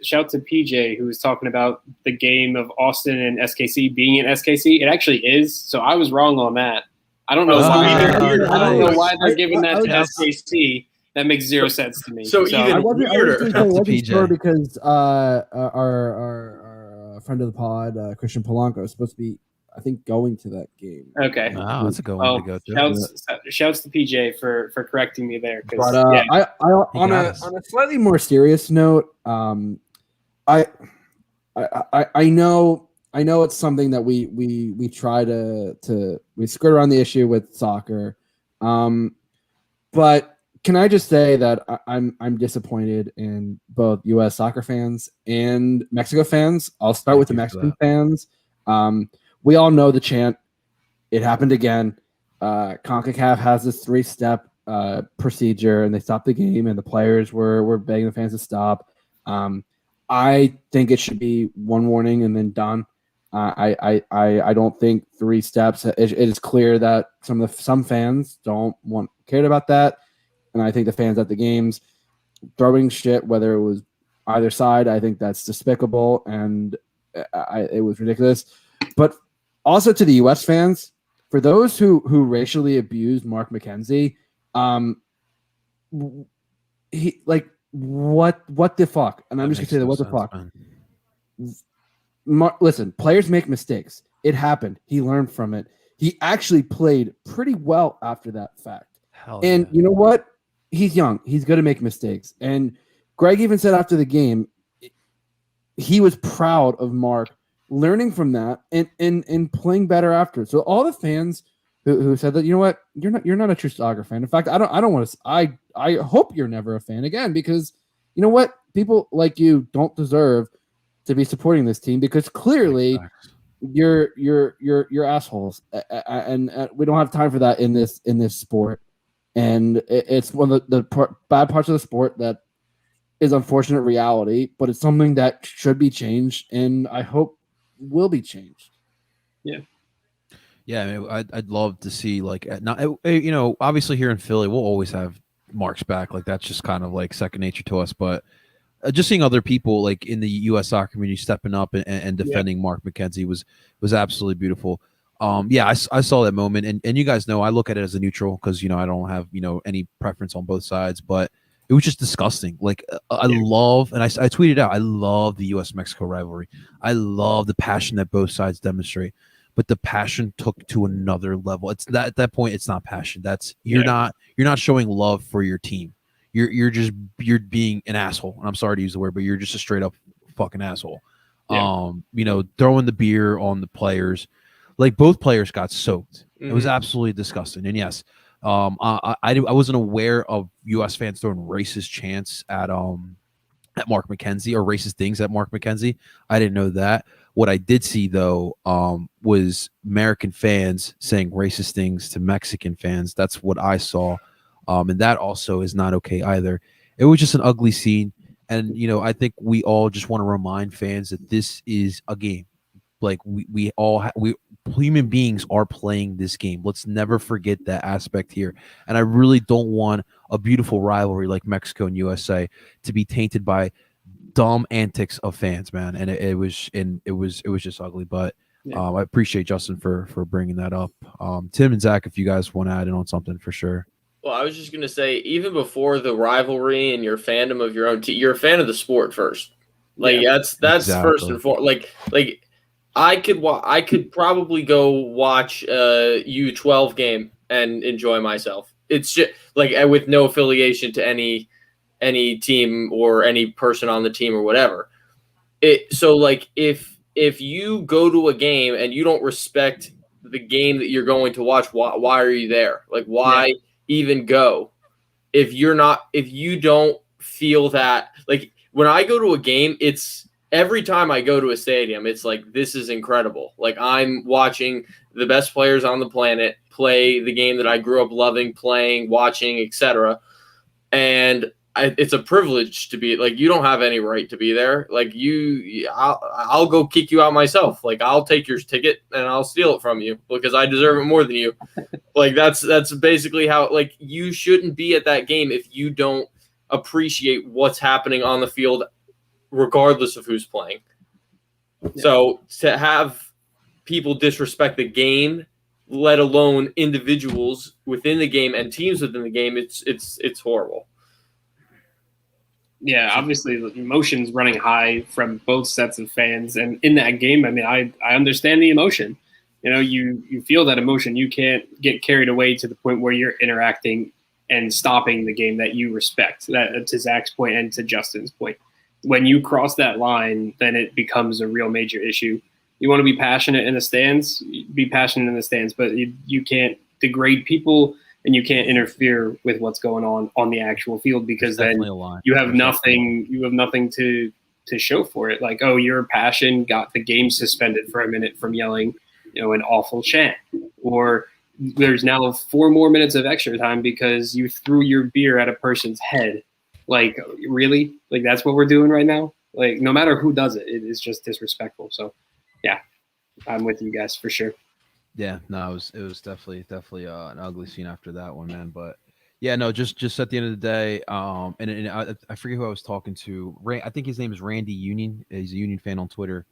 B: shout to PJ who was talking about the game of Austin and SKC being in SKC. It actually is. So I was wrong on that. I don't know why they're giving that to SKC. That makes zero sense to me.
C: So even
D: I wasn't
C: weirder.
D: sure because our friend of the pod, Christian Polanco, is supposed to be, I think, going to that game.
B: Okay.
A: Wow, that's a good one to go to.
B: Shouts to PJ for correcting me there.
D: But
B: Yeah.
D: I on
A: got
D: a
A: us.
D: on a slightly more serious note, I know it's something that we try to we skirt around the issue with soccer, but can I just say that I'm disappointed in both U.S. soccer fans and Mexico fans. I'll start with the Mexican fans. We all know the chant. It happened again. CONCACAF has this 3-step procedure, and they stopped the game, and the players were begging the fans to stop. I think it should be one warning and then done. I don't think 3 steps. It is clear that some fans cared about that, and I think the fans at the games throwing shit, whether it was either side, I think that's despicable and it was ridiculous. But also to the U.S. fans, for those who racially abused Mark McKenzie, he like what the fuck? And I'm just gonna say that what the fuck. Listen, players make mistakes. It happened. He learned from it. He actually played pretty well after that fact. You know what? He's young. He's going to make mistakes. And Greg even said after the game, he was proud of Mark learning from that and playing better after. So all the fans who said that, you know what, you're not a true soccer fan. In fact, I don't want to. I hope you're never a fan again, because you know what, people like you don't deserve to be supporting this team, because clearly you're assholes, and we don't have time for that in this sport. And it's one of the bad parts of the sport that is unfortunate reality, but it's something that should be changed, and I hope will be changed.
B: Yeah.
A: Yeah, I mean, I'd love to see, like, not, you know, obviously here in Philly, we'll always have Mark's back. Like, that's just kind of like second nature to us. But just seeing other people like in the U.S. soccer community stepping up and defending Mark McKenzie was absolutely beautiful. Yeah, I saw that moment, and you guys know I look at it as a neutral because, you know, I don't have, you know, any preference on both sides, but it was just disgusting. Like, I love, and I tweeted out, I love the U.S.-Mexico rivalry. I love the passion that both sides demonstrate, but the passion took to another level. It's that at that point, it's not passion. That's you're not showing love for your team. You're being an asshole. And I'm sorry to use the word, but you're just a straight up fucking asshole.
B: Yeah.
A: You know, throwing the beer on the players. Like, both players got soaked. It was absolutely disgusting. And yes, I wasn't aware of U.S. fans throwing racist chants at Mark McKenzie, or racist things at Mark McKenzie. I didn't know that. What I did see, though, was American fans saying racist things to Mexican fans. That's what I saw. And that also is not okay either. It was just an ugly scene. And, you know, I think we all just want to remind fans that this is a game. Like, we human beings are playing this game. Let's never forget that aspect here. And I really don't want a beautiful rivalry like Mexico and USA to be tainted by dumb antics of fans, man. And it was just ugly. But I appreciate Justin for bringing that up. Tim and Zach, if you guys want to add in on something, for sure.
C: Well, I was just gonna say, even before the rivalry and your fandom of your own team, you're a fan of the sport first. Like, that's
A: exactly.
C: first and foremost. Like. I could probably go watch a U12 game and enjoy myself. It's just like, with no affiliation to any team or any person on the team or whatever. So like, if you go to a game and you don't respect the game that you're going to watch, why are you there? Like, why even go? If you don't feel that, like, when I go to a game, it's every time I go to a stadium, it's like, this is incredible. Like, I'm watching the best players on the planet play the game that I grew up loving, playing, watching, etc. And it's a privilege to be, like, you don't have any right to be there. Like, I'll go kick you out myself. Like, I'll take your ticket and I'll steal it from you because I deserve it more than you. Like, that's basically how, like, you shouldn't be at that game if you don't appreciate what's happening on the field, regardless of who's playing. So to have people disrespect the game, let alone individuals within the game and teams within the game, it's horrible.
B: Yeah, obviously the emotions running high from both sets of fans, and in that game, I mean, I understand the emotion. You know, you feel that emotion. You can't get carried away to the point where you're interacting and stopping the game that you respect. That to Zach's point and to Justin's point, when you cross that line, then it becomes a real major issue. You want to be passionate in the stands, be passionate in the stands, but you can't degrade people and you can't interfere with what's going on the actual field, because then you have nothing to show for it. Like, oh, your passion got the game suspended for a minute from yelling, an awful chant, or there's now 4 more minutes of extra time because you threw your beer at a person's head. Like, really? Like, that's what we're doing right now? Like, no matter who does it, it is just disrespectful. So, yeah, I'm with you guys for sure.
A: Yeah, no, it was definitely an ugly scene after that one, man. But yeah, no, just at the end of the day, and I forget who I was talking to. I think his name is Randy Union. He's a Union fan on Twitter,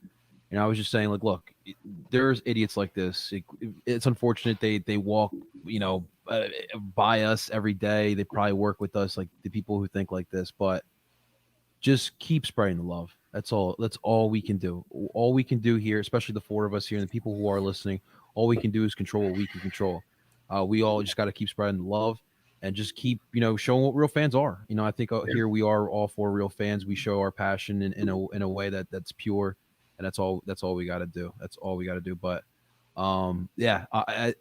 A: and I was just saying, like, look, there's idiots like this. It's unfortunate they walk, by us every day. They probably work with us, like the people who think like this, but just keep spreading the love. That's all. That's all we can do. All we can do here, especially the 4 of us here and the people who are listening, all we can do is control what we can control. We all just got to keep spreading the love and just keep, showing what real fans are. I think here we are all 4 real fans. We show our passion in a way that's pure, and that's all we got to do. That's all we got to do. But yeah, I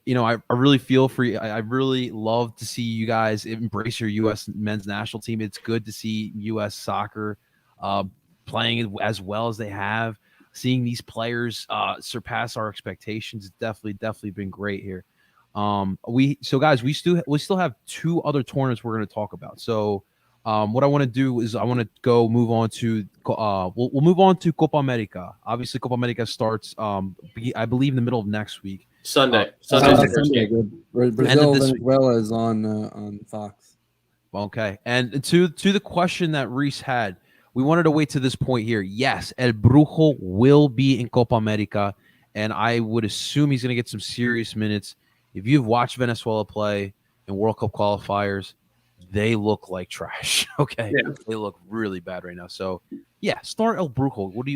A: really feel for you. I really love to see you guys embrace your U.S. men's national team. It's good to see U.S. soccer playing as well as they have. Seeing these players surpass our expectations, definitely been great here. We still have 2 other tournaments we're going to talk about. So what I want to do is I want to move on to we'll move on to Copa America. Obviously, Copa America starts I believe in the middle of next week.
C: Sunday.
D: Sunday.
C: Game.
D: Brazil, Venezuela is on Fox.
A: Okay, and to the question that Reese had, we wanted to wait to this point here. Yes, El Brujo will be in Copa America, and I would assume he's going to get some serious minutes. If you've watched Venezuela play in World Cup qualifiers, they look like trash. Okay, yeah. They look really bad right now. So, yeah, start El Brujo. What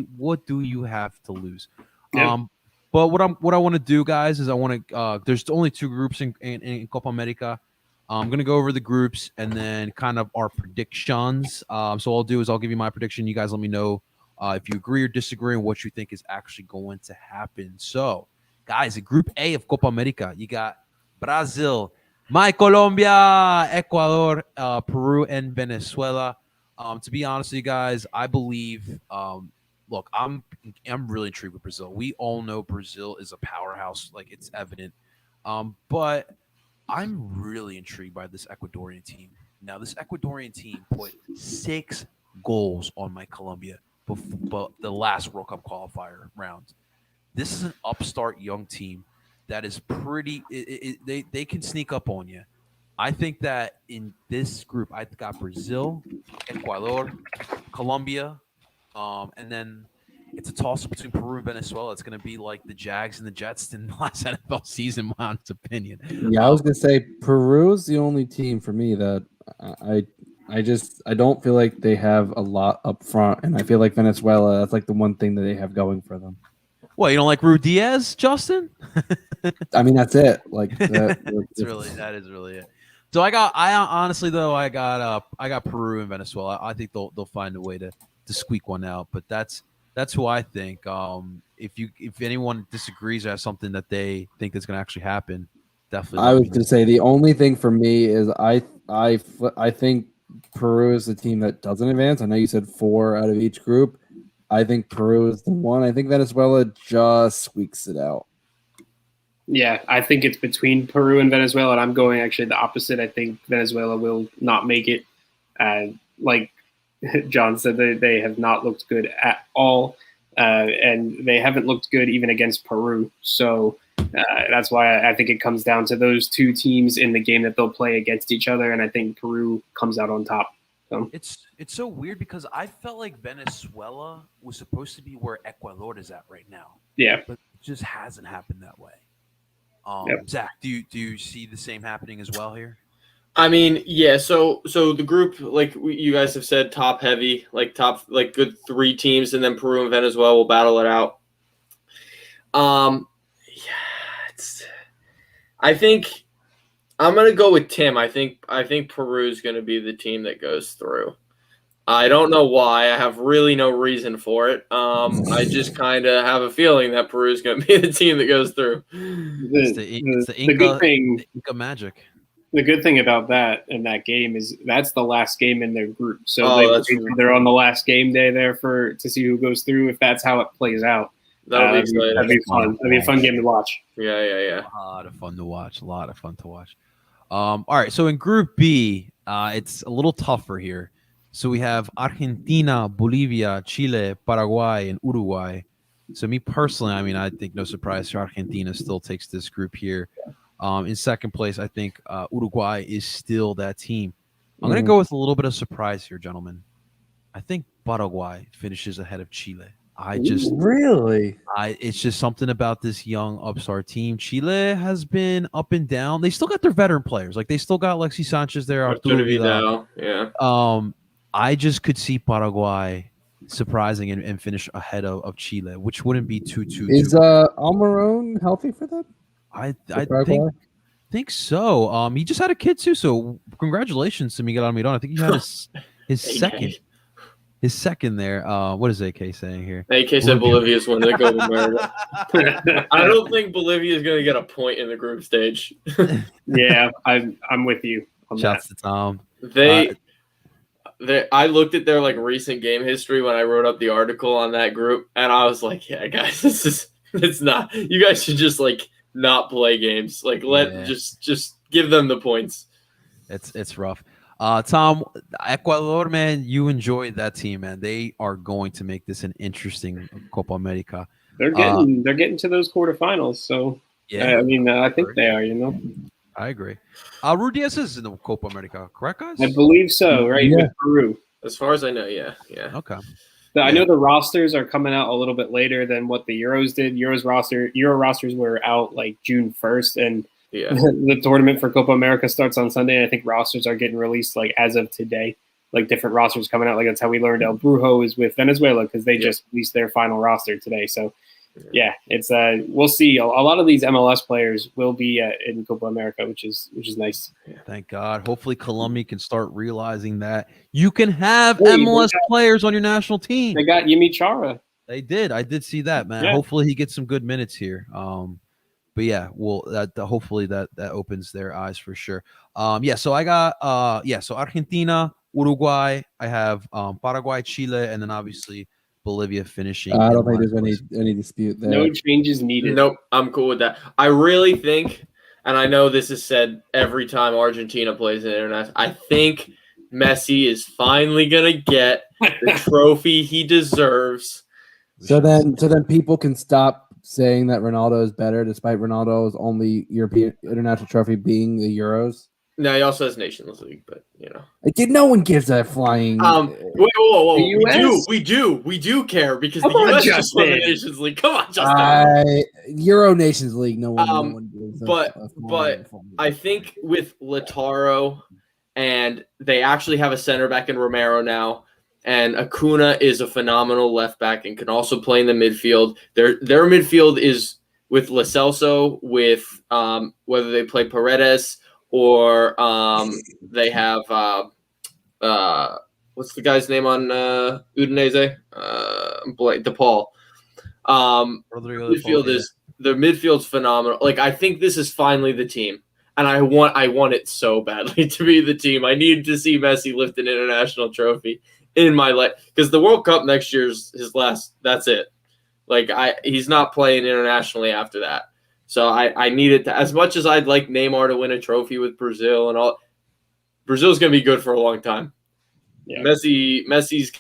A: do you have to lose? Yeah. But what I want to do, guys, is I want to. There's only 2 groups in Copa America. I'm going to go over the groups and then kind of our predictions. So I'll do is I'll give you my prediction. You guys let me know if you agree or disagree on what you think is actually going to happen. So, guys, in Group A of Copa America, you got Brazil, my Colombia, Ecuador, Peru, and Venezuela. To be honest with you guys, I believe look, I'm really intrigued with Brazil. We all know Brazil is a powerhouse, like it's evident. But I'm really intrigued by this Ecuadorian team. Now, this Ecuadorian team put 6 goals on my Colombia before the last World Cup qualifier round. This is an upstart young team that is pretty. They can sneak up on you. I think that in this group, I've got Brazil, Ecuador, Colombia, and then it's a toss-up between Peru and Venezuela. It's going to be like the Jags and the Jets in the last NFL season, my honest opinion.
D: Yeah, I was going to say Peru's the only team for me that I don't feel like they have a lot up front, and I feel like Venezuela, that's like the one thing that they have going for them.
A: Well, you don't like Ru Diaz, Justin?
D: I mean, that's it. Like
A: that is really it. So I got Peru and Venezuela. I think they'll find a way to squeak one out, but that's who I think. If anyone disagrees or has something that they think is going to actually happen, definitely.
D: I was going to say the only thing for me is I think Peru is the team that doesn't advance. I know you said 4 out of each group. I think Peru is the one. I think Venezuela just squeaks it out.
B: Yeah, I think it's between Peru and Venezuela, and I'm going actually the opposite. I think Venezuela will not make it. Like John said, they have not looked good at all, and they haven't looked good even against Peru. So that's why I think it comes down to those 2 teams in the game that they'll play against each other, and I think Peru comes out on top. So.
A: It's so weird because I felt like Venezuela was supposed to be where Ecuador is at right now.
B: Yeah,
A: but it just hasn't happened that way.
B: Yep.
A: Zach, do you see the same happening as well here?
C: I mean, yeah. So the group, like you guys have said, top heavy, like good 3 teams, and then Peru and Venezuela will battle it out. Yeah, I think I'm gonna go with Tim. I think Peru's gonna be the team that goes through. I don't know why. I have really no reason for it. I just kind of have a feeling that Peru's going to be the team that goes through.
A: It's the
B: The good thing,
A: the Inca magic.
B: the good thing about that in that game is that's the last game in their group. So they're on the last game day there to see who goes through. If that's how it plays out,
C: That'll be exciting.
B: That'd be fun. That'd be a fun game to watch.
C: Yeah.
A: A lot of fun to watch. All right, so in Group B, it's a little tougher here. So we have Argentina, Bolivia, Chile, Paraguay, and Uruguay. So me personally, I mean, I think no surprise, Argentina still takes this group here. In second place, I think Uruguay is still that team. I'm going to go with a little bit of surprise here, gentlemen. I think Paraguay finishes ahead of Chile.
D: Really?
A: It's just something about this young upstart team. Chile has been up and down. They still got their veteran players. Like they still got Alexis Sanchez there.
C: Arturo Vidal. Yeah.
A: I just could see Paraguay surprising and finish ahead of Chile, which wouldn't be too.
D: Is Almiron healthy for them?
A: I think so. He just had a kid too, so congratulations to Miguel Almiron. I think he had his second there. What is AK saying here?
C: AK said Bolivia's winning the Copa America. I don't think Bolivia is going to get a point in the group stage.
B: Yeah, I'm with you on
A: Shouts
B: that.
A: to Tom.
C: I looked at their like recent game history when I wrote up the article on that group, and I was like, "Yeah, guys, it's not. You guys should just like not play games. Like just give them the points."
A: It's rough. Tom, Ecuador, man, you enjoyed that team, man. They are going to make this an interesting Copa America.
B: They're getting to those quarterfinals, so yeah. I mean, I think they are.
A: I agree. Rudias is in the Copa America, correct, guys?
B: I believe so, right?
D: Yeah.
B: With Peru.
C: As far as I know, yeah.
A: Okay.
B: I know the rosters are coming out a little bit later than what the Euros did. Euro rosters were out like June 1st, and the tournament for Copa America starts on Sunday. And I think rosters are getting released like as of today, like different rosters coming out. Like that's how we learned El Brujo is with Venezuela because they just released their final roster today. So yeah, it's we'll see. A lot of these MLS players will be in Copa America, which is nice.
A: Thank God. Hopefully Colombia can start realizing that you can have MLS players on your national team.
B: They got Yimi Chara.
A: They did. I did see that, man.
B: Yeah.
A: Hopefully he gets some good minutes here. But yeah, hopefully that opens their eyes for sure. So I got so Argentina, Uruguay. I have Paraguay, Chile, and then obviously Bolivia finishing.
D: I don't think there's any dispute there.
B: No changes needed.
C: Nope, I'm cool with that. I really think, and I know this is said every time Argentina plays an international, I think Messi is finally gonna get the trophy he deserves.
D: So then people can stop saying that Ronaldo is better, despite Ronaldo's only European international trophy being the Euros.
C: No, he also has Nations League, but
D: no one gives a flying.
C: Whoa. We do care because the US just won the Nations League. Come on, Justin.
D: Euro Nations League, no one gives.
C: But I think with Lautaro, and they actually have a center back in Romero now, and Acuna is a phenomenal left back and can also play in the midfield. Their midfield is with Lo Celso, with whether they play Paredes. Or they have what's the guy's name on Udinese? DePaul. The midfield's phenomenal. Like I think this is finally the team, and I want it so badly to be the team. I need to see Messi lift an international trophy in my life because the World Cup next year is his last. That's it. Like he's not playing internationally after that. So I need it to, as much as I'd like Neymar to win a trophy with Brazil and all. Brazil's gonna be good for a long time. Yeah. Messi's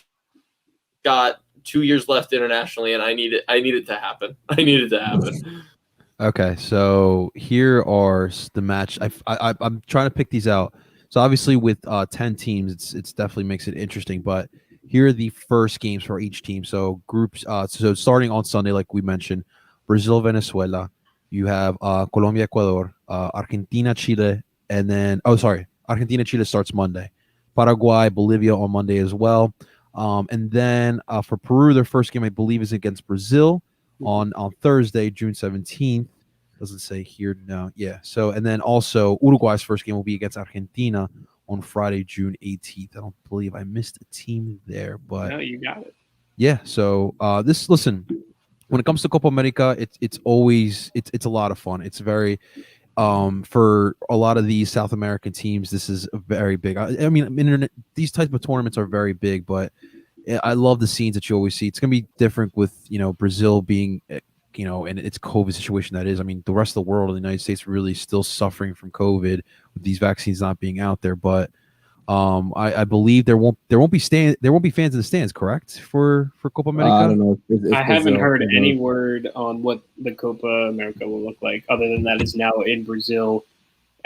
C: got 2 years left internationally, and I need it to happen.
A: Okay, so here are the match. I'm trying to pick these out. So obviously with 10 teams, it's definitely makes it interesting. But here are the first games for each team. So groups. So starting on Sunday, like we mentioned, Brazil, Venezuela. You have Colombia, Ecuador, Argentina, Chile, and then Argentina, Chile starts Monday. Paraguay, Bolivia on Monday as well. And then for Peru, their first game, I believe, is against Brazil on Thursday, June 17th. Doesn't say here now. Yeah. So, and then also Uruguay's first game will be against Argentina on Friday, June 18th. I don't believe I missed a team there, but
B: No, you got it.
A: yeah. So listen, when it comes to Copa America, it's always it's a lot of fun. It's very for a lot of these South American teams, this is a very big. I mean, these types of tournaments are very big, but I love the scenes that you always see. It's going to be different with Brazil being and its COVID situation that is. I mean, the rest of the world, the United States, really still suffering from COVID with these vaccines not being out there. But I believe there won't be fans in the stands, correct? For Copa America,
D: I don't know.
B: I haven't heard any word on what the Copa America will look like, other than that it's now in Brazil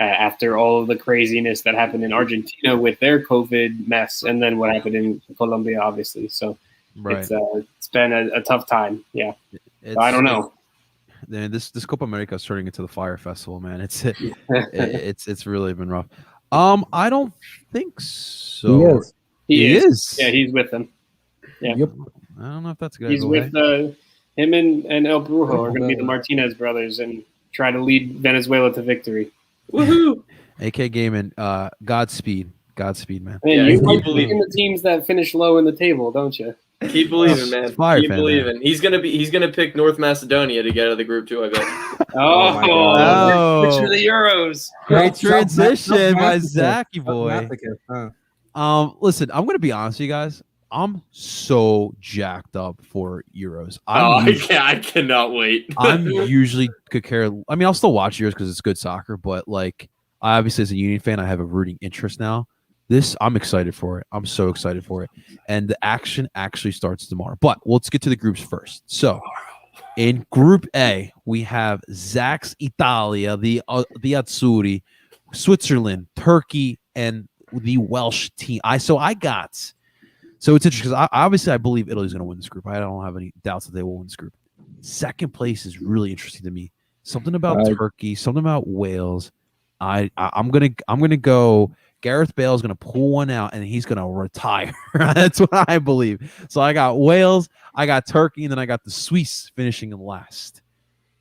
B: after all of the craziness that happened in Argentina with their COVID mess, and then what happened in Colombia, obviously. So
A: right.
B: It's been a tough time. Yeah. I don't know.
A: This Copa America is turning into the Fire Festival, man. It's really been rough. I don't think so.
D: He
B: He
D: is.
B: is. Yeah, he's with them. Yeah.
D: Yep.
A: I don't know if that's good.
B: He's with him and El Brujo are going to be the Martinez brothers and try to lead Venezuela to victory.
C: Woohoo!
A: AK Gaming, Godspeed, man.
B: Man,
C: Yeah,
B: you
C: keep
B: believe in the teams that finish low in the table, don't you?
C: Keep believing, man.
A: Fire
C: Keep
A: fan,
C: believing.
A: man.
C: He's gonna pick North Macedonia to get out of the group too, I bet.
B: Oh,
D: my God.
B: Picture the Euros.
A: Great transition by
D: Masochist.
A: Zachy boy. Listen, I'm gonna be honest with you guys. I'm so jacked up for Euros.
C: I cannot wait.
A: I'm usually could care. I mean, I'll still watch Euros because it's good soccer, but like, I obviously as a Union fan, I have a rooting interest now. I'm excited for it. I'm so excited for it, and the action actually starts tomorrow. But let's get to the groups first. So, in Group A, we have Zach's Italia, the Azzurri, Switzerland, Turkey, and the Welsh team. So it's interesting because obviously I believe Italy's going to win this group. I don't have any doubts that they will win this group. Second place is really interesting to me. Something about Turkey, something about Wales. I'm gonna go. Gareth Bale's gonna pull one out and he's gonna retire. That's what I believe. So I got Wales, I got Turkey, and then I got the Swiss finishing in last.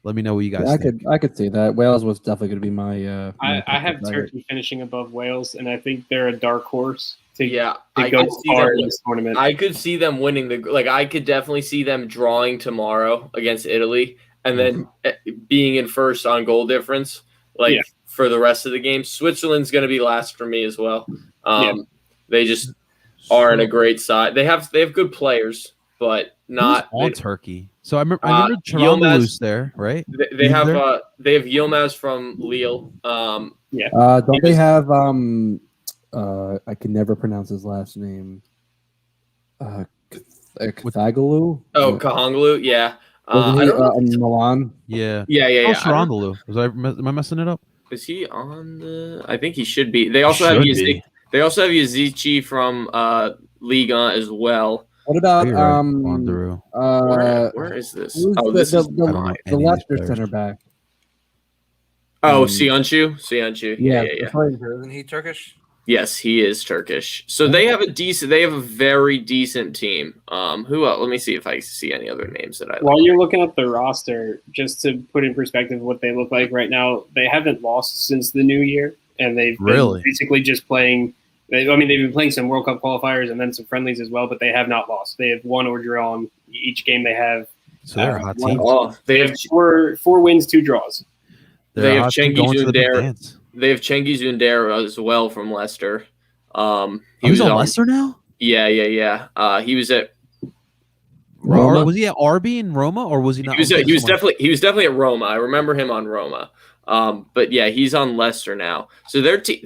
A: Let me know what you guys think.
D: I could see that. Wales was definitely going to be my.
B: I have Turkey finishing above Wales, and I think they're a dark horse to
C: Yeah,
B: to
C: I
B: go
C: could see
B: far
C: them.
B: in this tournament.
C: I could see them winning I could definitely see them drawing tomorrow against Italy and then being in first on goal difference. For the rest of the game, Switzerland's going to be last for me as well. They just aren't a great side. They have good players, but not
A: on Turkey. So I remember Charandalou's there, right?
C: They have Yilmaz from Lille.
D: Don't they have I can never pronounce his last name. Cathaglu?
C: Oh, Kahanglu, yeah.
D: In Milan.
A: Yeah.
C: Yeah.
A: Charandalu. Am I messing it up?
C: Is he on the? I think he should be. They also have Yazici from Ligue 1 as well.
D: What about
C: where is this?
D: The Leicester center back.
C: Oh, Sionchu. Yeah.
D: Isn't he Turkish?
C: Yes, he is Turkish. So they have a very decent team. Who else? Let me see if I see any other names that I like.
B: While you're looking up the roster, just to put in perspective what they look like right now, they haven't lost since the new year, and they've been basically just playing. They've been playing some World Cup qualifiers and then some friendlies as well, but they have not lost. They have won or drawn each game they have.
A: So they're a hot team.
B: They have four wins, 2 draws.
C: They have Cengiz Ünder. They have Cengiz Ünder as well from Leicester.
A: He's on Leicester now?
C: Yeah. He was at
A: Roma. Was he at RB in Roma, or was he not?
C: He was definitely at Roma. I remember him on Roma. But yeah, he's on Leicester now. So their team,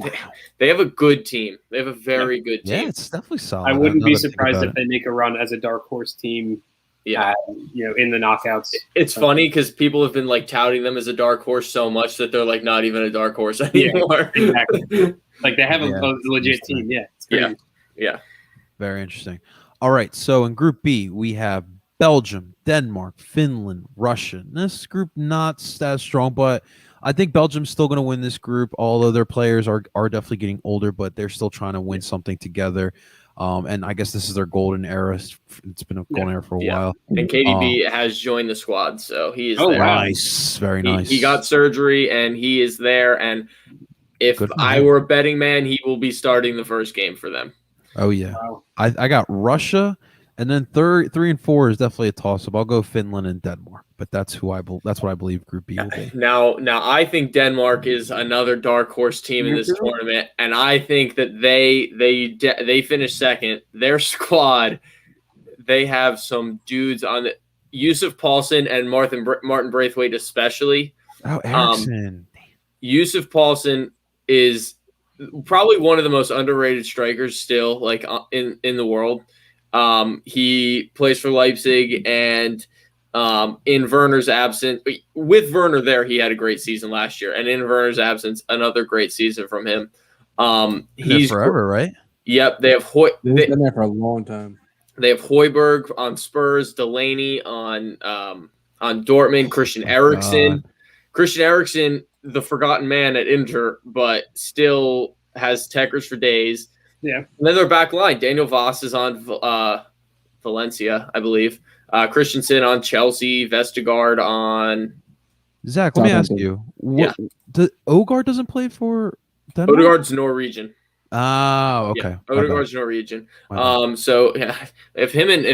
C: they have a good team. They have a very good team.
A: Yeah, it's definitely solid.
B: I wouldn't be surprised if they make a run as a dark horse team.
C: Yeah,
B: in the knockouts.
C: It's funny because people have been touting them as a dark horse so much that they're not even a dark horse anymore.
B: Yeah, exactly. They have a legit team. Yeah, it's crazy.
C: Yeah.
A: Very interesting. All right, so in Group B we have Belgium, Denmark, Finland, Russia. This group not as strong, but I think Belgium's still going to win this group, although their players are definitely getting older, but they're still trying to win something together. And I guess this is their golden era. It's been a golden era for a while.
C: And KDB has joined the squad, so he is there.
B: Wow.
A: Nice, very nice.
C: He got surgery, and he is there. And if
A: Good for
C: I
A: him.
C: were a betting man, he will be starting the first game for them.
A: Oh yeah,
B: Wow.
A: I got Russia, and then 3 and 4 is definitely a toss up. I'll go Finland and Denmark, but that's what I believe Group B will be.
C: Now, I think Denmark is another dark horse team in this tournament, and I think that they finished second. Their squad, they have some dudes on it. Yusuf Paulsen and Martin Braithwaite especially.
A: Oh, Eriksson.
C: Yusuf Paulsen is probably one of the most underrated strikers still, like in the world. He plays for Leipzig, and in Werner's absence, with Werner there, he had a great season last year, and in Werner's absence, another great season from him.
A: He's forever, right?
C: Yep, they have
D: He's been there for a long time.
C: They have Højbjerg on Spurs, Delaney on Dortmund, Christian Eriksen. Christian Eriksen, the forgotten man at Inter, but still has techers for days.
B: Yeah.
C: And then their back line, Daniel Voss is on Valencia, I believe. Christensen on Chelsea, Vestergaard on
A: Zach, let me ask you. Odegaard doesn't play for Denmark?
C: Odegaard's Norwegian.
A: Oh, okay.
C: Yeah, Odegaard's Norwegian. So yeah, if him and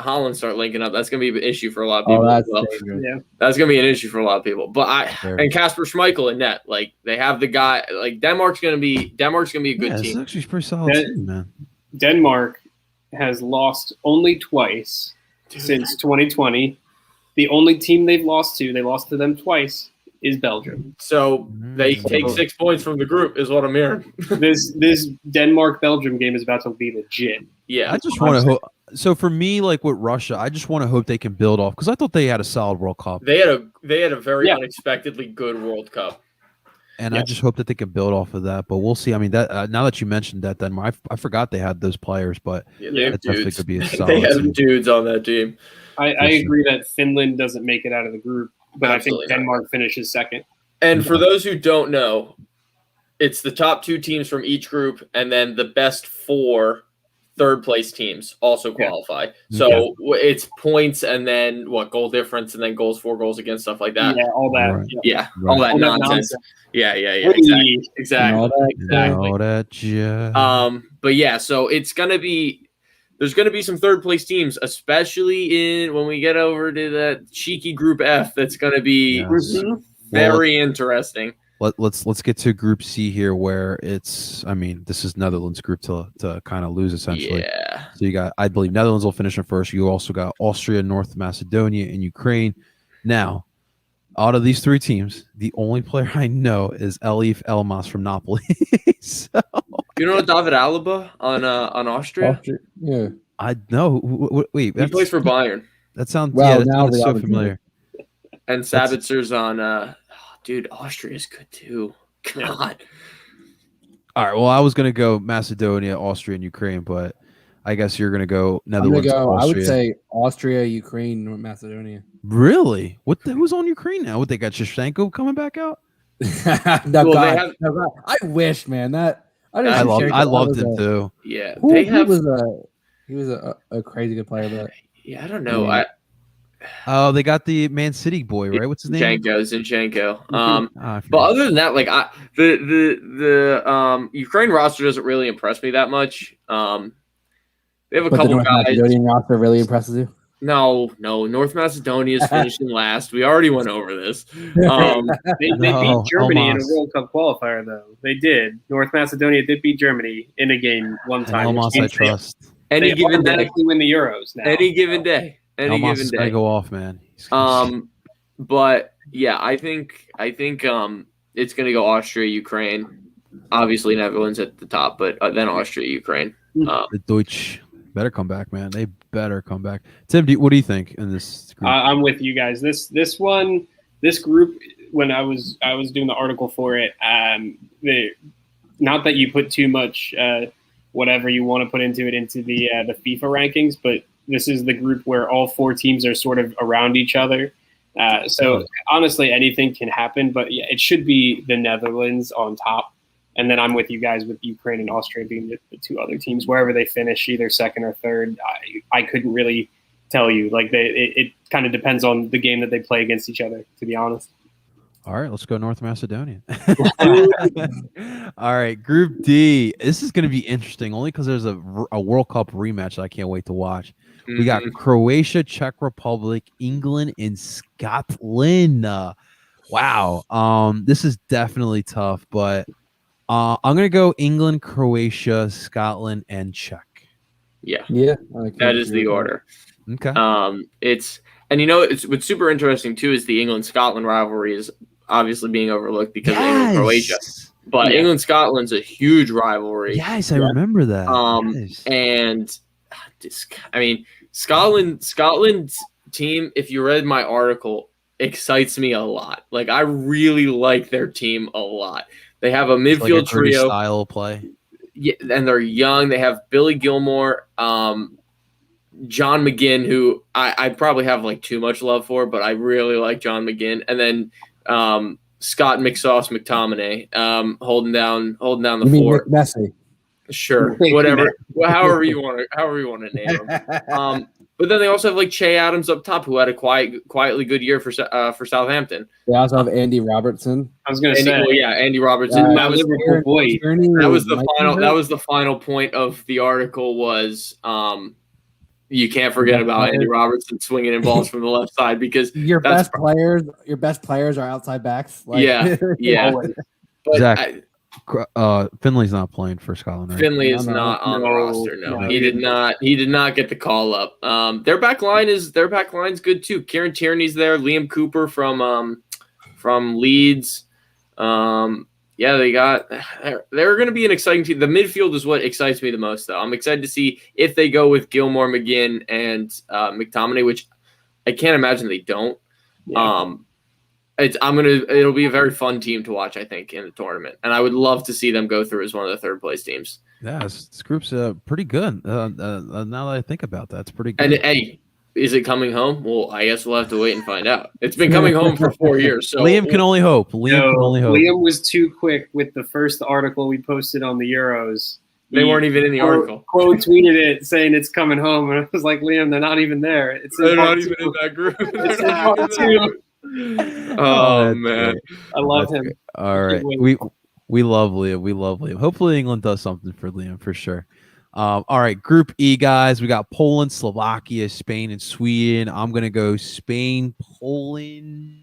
C: Holland start linking up, that's gonna be an issue for a lot of people. That's gonna be an issue for a lot of people. But and Kasper Schmeichel in net, like they have the guy. Like Denmark's gonna be a good team.
A: It's actually a pretty solid team, man.
B: Denmark has lost only twice since 2020. The only team they lost to them twice, is Belgium.
C: So they take 6 points from the group, is what I'm hearing.
B: This Denmark-Belgium game is about to be legit.
C: Yeah,
A: I just want to hope. So for me, like with Russia, I just want to hope they can build off because I thought they had a solid World Cup.
C: They had a very unexpectedly good World Cup,
A: and I just hope that they can build off of that. But we'll see. I mean, that now that you mentioned that, Denmark, I forgot they had those players, but that definitely could be a solid.
C: They have
A: team.
C: dudes on that team.
B: I agree that Finland doesn't make it out of the group. But absolutely, I think Denmark finishes second.
C: And for those who don't know, it's the top 2 teams from each group, and then the best 4 third-place teams also qualify. So it's points, and then goal difference, and then goals, 4 goals against, stuff like that.
B: Yeah, all that.
A: Right.
C: Yeah, all that nonsense. Yeah. Exactly. But yeah, so it's gonna be. There's going to be some third-place teams, especially when we get over to the cheeky Group F. That's going to be very interesting.
A: Let's get to Group C here, where it's. I mean, this is Netherlands' group to kind of lose essentially.
C: Yeah.
A: So you got, I believe, Netherlands will finish in first. You also got Austria, North Macedonia, and Ukraine. Now, out of these 3 teams, the only player I know is Elif Elmas from Napoli. So.
C: You know David Alaba on Austria?
D: Yeah,
A: I know. Wait,
C: he plays for Bayern.
A: That sounds
D: that
A: sounds so
D: obviously
A: familiar.
C: And Sabitzer's on. Dude, Austria's good too. God.
A: All right. Well, I was gonna go Macedonia, Austria, and Ukraine, but I guess you're gonna go Netherlands.
D: I would say Austria, Ukraine, North Macedonia.
A: Really? Who's on Ukraine now? What, they got Shevchenko coming back out?
D: I wish, man. I
A: loved him too.
C: Yeah,
D: he was a crazy good player, but
C: yeah, I don't know.
A: Oh, they got the Man City boy, right? What's his name?
C: Zinchenko. But other than that, like the Ukraine roster doesn't really impress me that much. They have a couple
D: the
C: guys.
D: Macedonian roster really impresses you.
C: No. North Macedonia is finishing last. We already went over this.
B: They beat Germany in a World Cup qualifier, though. They did. North Macedonia did beat Germany in a game one time.
A: Elmas, I trust.
C: Any given day,
B: win the Euros now.
C: Any given day.
A: Go off, man.
C: But yeah, I think it's gonna go Austria, Ukraine. Obviously, Netherlands at the top, but then Austria, Ukraine.
A: The Deutsch better come back, man. They better come back. Tim, what do you think in this group?
B: I'm with you guys. This group, when I was doing the article for it, not that you put too much whatever you want to put into the FIFA rankings, but this is the group where all 4 teams are sort of around each other, So honestly, anything can happen, but yeah, it should be the Netherlands on top. And then I'm with you guys with Ukraine and Austria being the two other teams. Wherever they finish, either second or third, I couldn't really tell you. Like it kind of depends on the game that they play against each other, to be honest.
A: All right, let's go North Macedonia. All right, Group D. This is going to be interesting only because there's a World Cup rematch that I can't wait to watch. We got Croatia, Czech Republic, England, and Scotland. Wow. This is definitely tough, but I'm going to go England, Croatia, Scotland, and Czech.
C: Yeah.
D: That
C: is the order.
A: Okay.
C: What's super interesting too is the England-Scotland rivalry is obviously being overlooked because of England-Croatia. But England-Scotland's a huge rivalry.
A: Yes, I remember that.
C: And I mean, Scotland's team, if you read my article, excites me a lot. Like, I really like their team a lot. They have a midfield trio.
A: Style play.
C: Yeah, and they're young. They have Billy Gilmore, John McGinn, who I probably have like too much love for, but I really like John McGinn. And then Scott McSauce McTominay holding down the fort.
D: Messi.
C: Sure, whatever. however you want to name him. But then they also have like Che Adams up top, who had a quietly good year for Southampton.
D: They also have Andy Robertson.
B: I was going to say,
C: Andy Robertson. That was
B: Liverpool boy.
C: That was the final. That was the final point of the article. Was you can't forget about Andy Robertson swinging in balls from the left side because
D: your best players are outside backs.
C: Like, yeah. But
A: Zach, Finley's not playing for Scotland. Right?
C: Finley is not on the roster. No, he did not. He did not get the call up. Their back line's good too. Kieran Tierney's there. Liam Cooper from Leeds. They're going to be an exciting team. The midfield is what excites me the most, though. I'm excited to see if they go with Gilmore, McGinn, and McTominay, which I can't imagine they don't. Yeah. It'll be a very fun team to watch, I think, in the tournament, and I would love to see them go through as one of the third place teams.
A: Yeah, this group's pretty good. Now that I think about that, it's pretty good.
C: And hey, is it coming home? Well, I guess we'll have to wait and find out. It's been coming home for 4 years. So
A: Liam can only hope.
B: Liam was too quick with the first article we posted on the Euros.
C: They weren't even in the article.
B: Quote tweeted it saying it's coming home, and I was like, Liam, they're not even there.
C: They're not even in that group.
B: It's in part two.
C: Oh man,
B: I love him.
A: Great. All right, we love Liam. We love Liam. Hopefully England does something for Liam for sure. All right, Group E, guys. We got Poland, Slovakia, Spain, and Sweden. I'm gonna go Spain, Poland,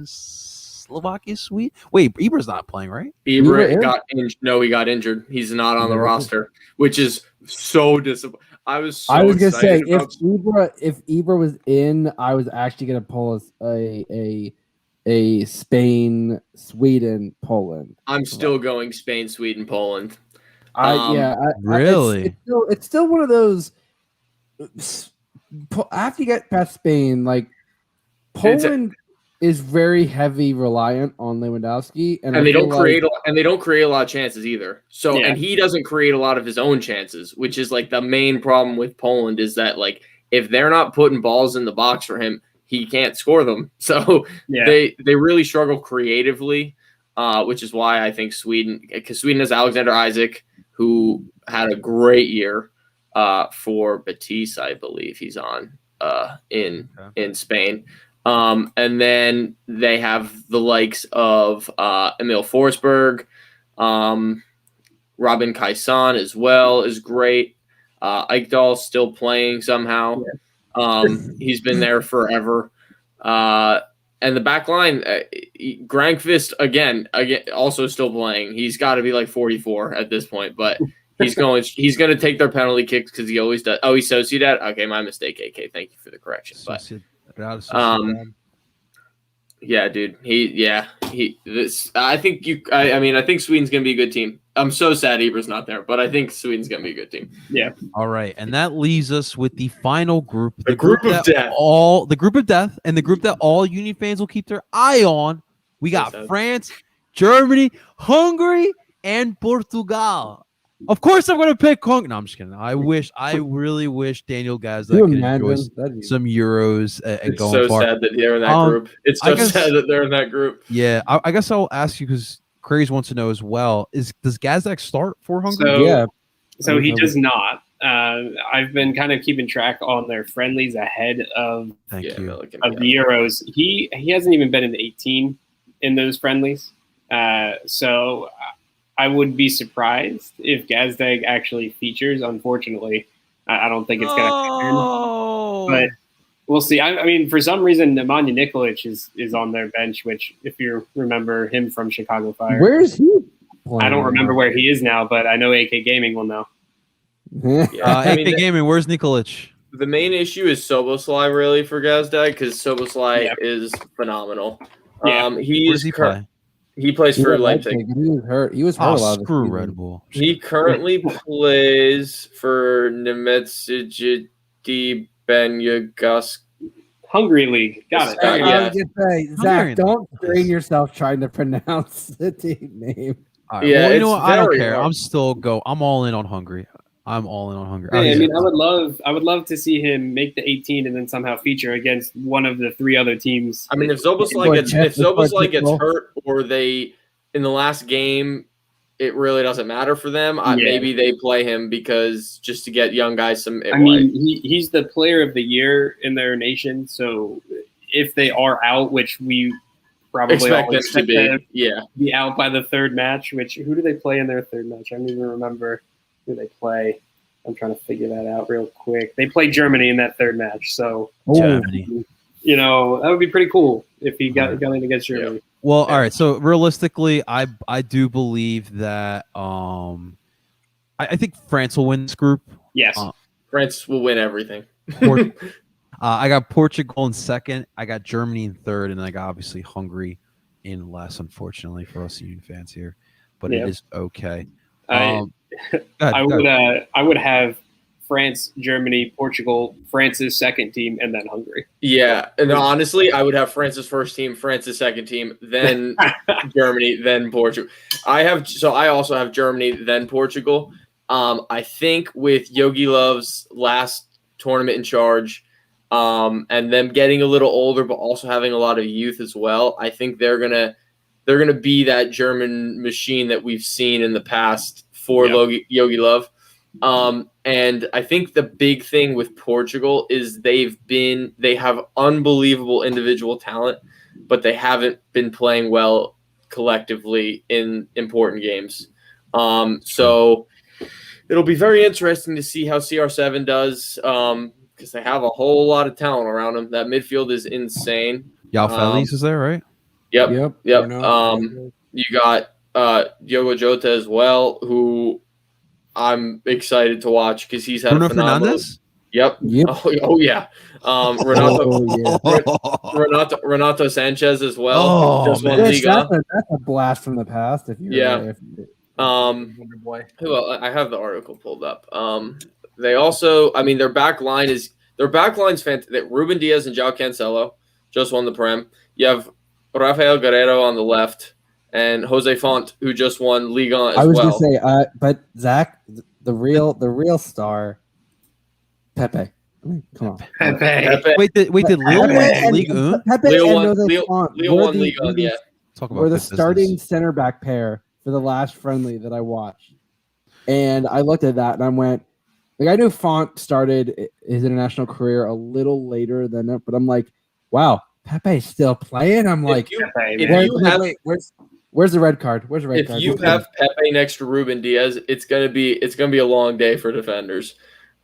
A: Slovakia, Sweden. Wait, Eber's not playing, right?
C: Eber got injured. No, he got injured. He's not on the roster, which is so disappointing. I was gonna say
D: if Eber was in, I was actually gonna pull a Spain, Sweden, Poland.
C: I'm still going Spain, Sweden, Poland.
A: Really?
D: It's still one of those. After you get past Spain, like Poland is very heavy reliant on Lewandowski, and
C: they don't create a lot of chances either. So and he doesn't create a lot of his own chances, which is like the main problem with Poland is that like if they're not putting balls in the box for him, he can't score them. So they really struggle creatively, which is why I think Sweden has Alexander Isak, who had a great year for Betis, I believe he's on in Spain. And then they have the likes of Emil Forsberg, Robin Kaisan as well is great. Eichdahl's still playing somehow. He's been there forever. And the back line, Grankvist again, also still playing. He's got to be like 44 at this point, but he's going to take their penalty kicks because he always does. Oh, he's Sociedad. Okay, my mistake. AK, thank you for the correction. But yeah, dude. I think Sweden's gonna be a good team. I'm so sad Eber's not there, but I think Sweden's gonna be a good team.
B: Yeah.
A: All right, and that leaves us with the final group,
C: the group of death,
A: and the group that all Union fans will keep their eye on. We got France, Germany, Hungary, and Portugal. Of course, I'm going to pick Hungary. No, I'm just kidding. I really wish Daniel Gazda
D: You
A: could
D: imagine?
A: enjoy
D: That'd be-
A: some Euros and
C: It's
A: going
C: so
A: far.
C: sad that they're in that group. It's
A: I
C: so
A: guess-
C: sad that they're in that group.
A: Yeah, I guess I'll ask you because Craze wants to know as well. Does Gazdak start for Hungary?
B: So,
D: Yeah.
B: so he does not. I've been kind of keeping track on their friendlies ahead of
A: Thank you.
C: Milliken,
B: the Euros. He hasn't even been in the 18 in those friendlies. So I would be surprised if Gazdag actually features. Unfortunately, I don't think it's going to happen. But we'll see. I mean, for some reason, Nemanja Nikolic is on their bench, which, if you remember him from Chicago Fire.
D: Where is he?
B: I don't remember where he is now, but I know AK Gaming will know.
C: Yeah, I mean,
A: AK Gaming, where's Nikolic?
C: the main issue is Soboslai really for Gazdag because Soboslai
B: Yeah.
C: is phenomenal.
B: Yeah.
A: Where
C: He
A: does he play?
C: He plays for Leipzig.
D: He was hurt. He was hurt a lot. of the
A: Screw
D: season.
A: Red Bull.
C: He currently plays for Nemetsijidi Benyagas.
B: Hungary League. Got it.
C: Yeah.
D: I was gonna say,
A: Hungarian.
D: Zach, don't strain yourself trying to pronounce the team name.
A: All right,
C: Yeah,
A: well, you
C: it's
A: know what? I don't
C: very
A: care.
C: hard.
A: I'm all in on Hungary. I'm all in on Hungary.
B: Yeah, I mean, I would love to see him make the 18 and then somehow feature against one of the three other teams.
C: I mean, if Soboslai gets hurt or they in the last game, it really doesn't matter for them.
B: Yeah.
C: Maybe they play him because just to get young guys some.
B: I mean, he's the player of the year in their nation. So if they are out, which we probably
C: expect
B: all
C: them
B: expect
C: to be
B: out by the third match. Which who do they play in their third match? I don't even remember who they play. I'm trying to figure that out real quick. They play Germany in that third match, so
A: Germany.
B: you know that would be pretty cool if he got in against Germany.
A: Well, all right. So realistically, I do believe that I think France will win this group.
B: Yes,
C: France will win everything.
A: I got Portugal in second. I got Germany in third, and then I got obviously Hungary in last. Unfortunately for us Union fans here, but it is okay.
B: I would have France, Germany, Portugal, France's second team, and then Hungary.
C: Yeah, and honestly, I would have France's first team, France's second team, then Germany, then Portugal. I also have Germany, then Portugal. I think with Yogi Love's last tournament in charge, and them getting a little older, but also having a lot of youth as well, I think they're gonna be that German machine that we've seen in the past for Yogi Love. And I think the big thing with Portugal is they have unbelievable individual talent, but they haven't been playing well collectively in important games. So it'll be very interesting to see how CR7 does, because they have a whole lot of talent around them. That midfield is insane.
A: Yao Feliz is there, right?
C: Yep. You got Diogo Jota as well, who I'm excited to watch because he's had
A: Bruno
C: a phenomenal.
A: Fernandes.
D: Yep.
C: Oh yeah. Renato Sanchez as well.
A: Oh,
C: just won
A: man.
C: Liga.
D: That's a blast from the past. If you're
C: Wonder Boy. Well, I have the article pulled up. They also, I mean, their back line's fantastic. Ruben Diaz and João Cancelo just won the Prem. You have Rafael Guerrero on the left, and Jose Font, who just won Liga as well.
D: I was gonna say, but Zach, the real star, Pepe. Come on,
B: Pepe.
A: Wait, did Lille win League One?
D: Pepe
C: Lille
D: and
C: won
D: Jose Font
C: Lille
D: were
C: won
D: the-
C: Liga,
D: were the-
C: yeah.
A: Talk about
D: Were the
A: good business.
D: starting center back pair for the last friendly that I watched, and I looked at that and I went, like, I knew Font started his international career a little later than that, but I'm like, wow, Pepe's still playing. I'm like, where's the red card? Where's the red card?
C: If you have Pepe next to Ruben Diaz, it's gonna be a long day for defenders,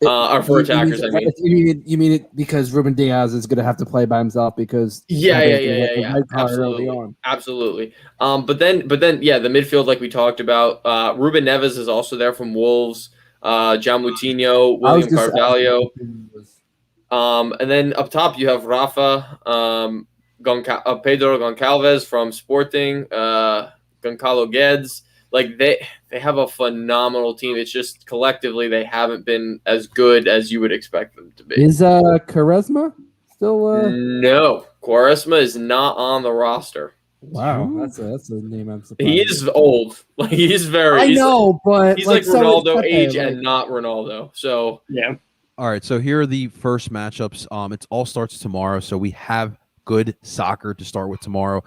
C: or for attackers. I mean,
D: you mean it because Ruben Diaz is going to have to play by himself because
C: yeah,
D: red card early
C: absolutely,
D: on.
C: absolutely. But then, yeah, the midfield, like we talked about, Ruben Neves is also there from Wolves. John Moutinho, William Carvalho. And then up top you have Rafa, Pedro Goncalves from Sporting, Goncalo Guedes. Like they have a phenomenal team. It's just collectively they haven't been as good as you would expect them to be.
D: Is Quaresma still?
C: No, Quaresma is not on the roster.
D: Wow, that's a name I'm surprised.
C: He is old. Like he's very.
D: I
C: he's
D: know, but
C: He's like
D: so is
C: Ronaldo
D: Pepe,
C: age
D: like-
C: and not Ronaldo. So
B: Yeah.
A: All right, so here are the first matchups. It all starts tomorrow, so we have good soccer to start with tomorrow.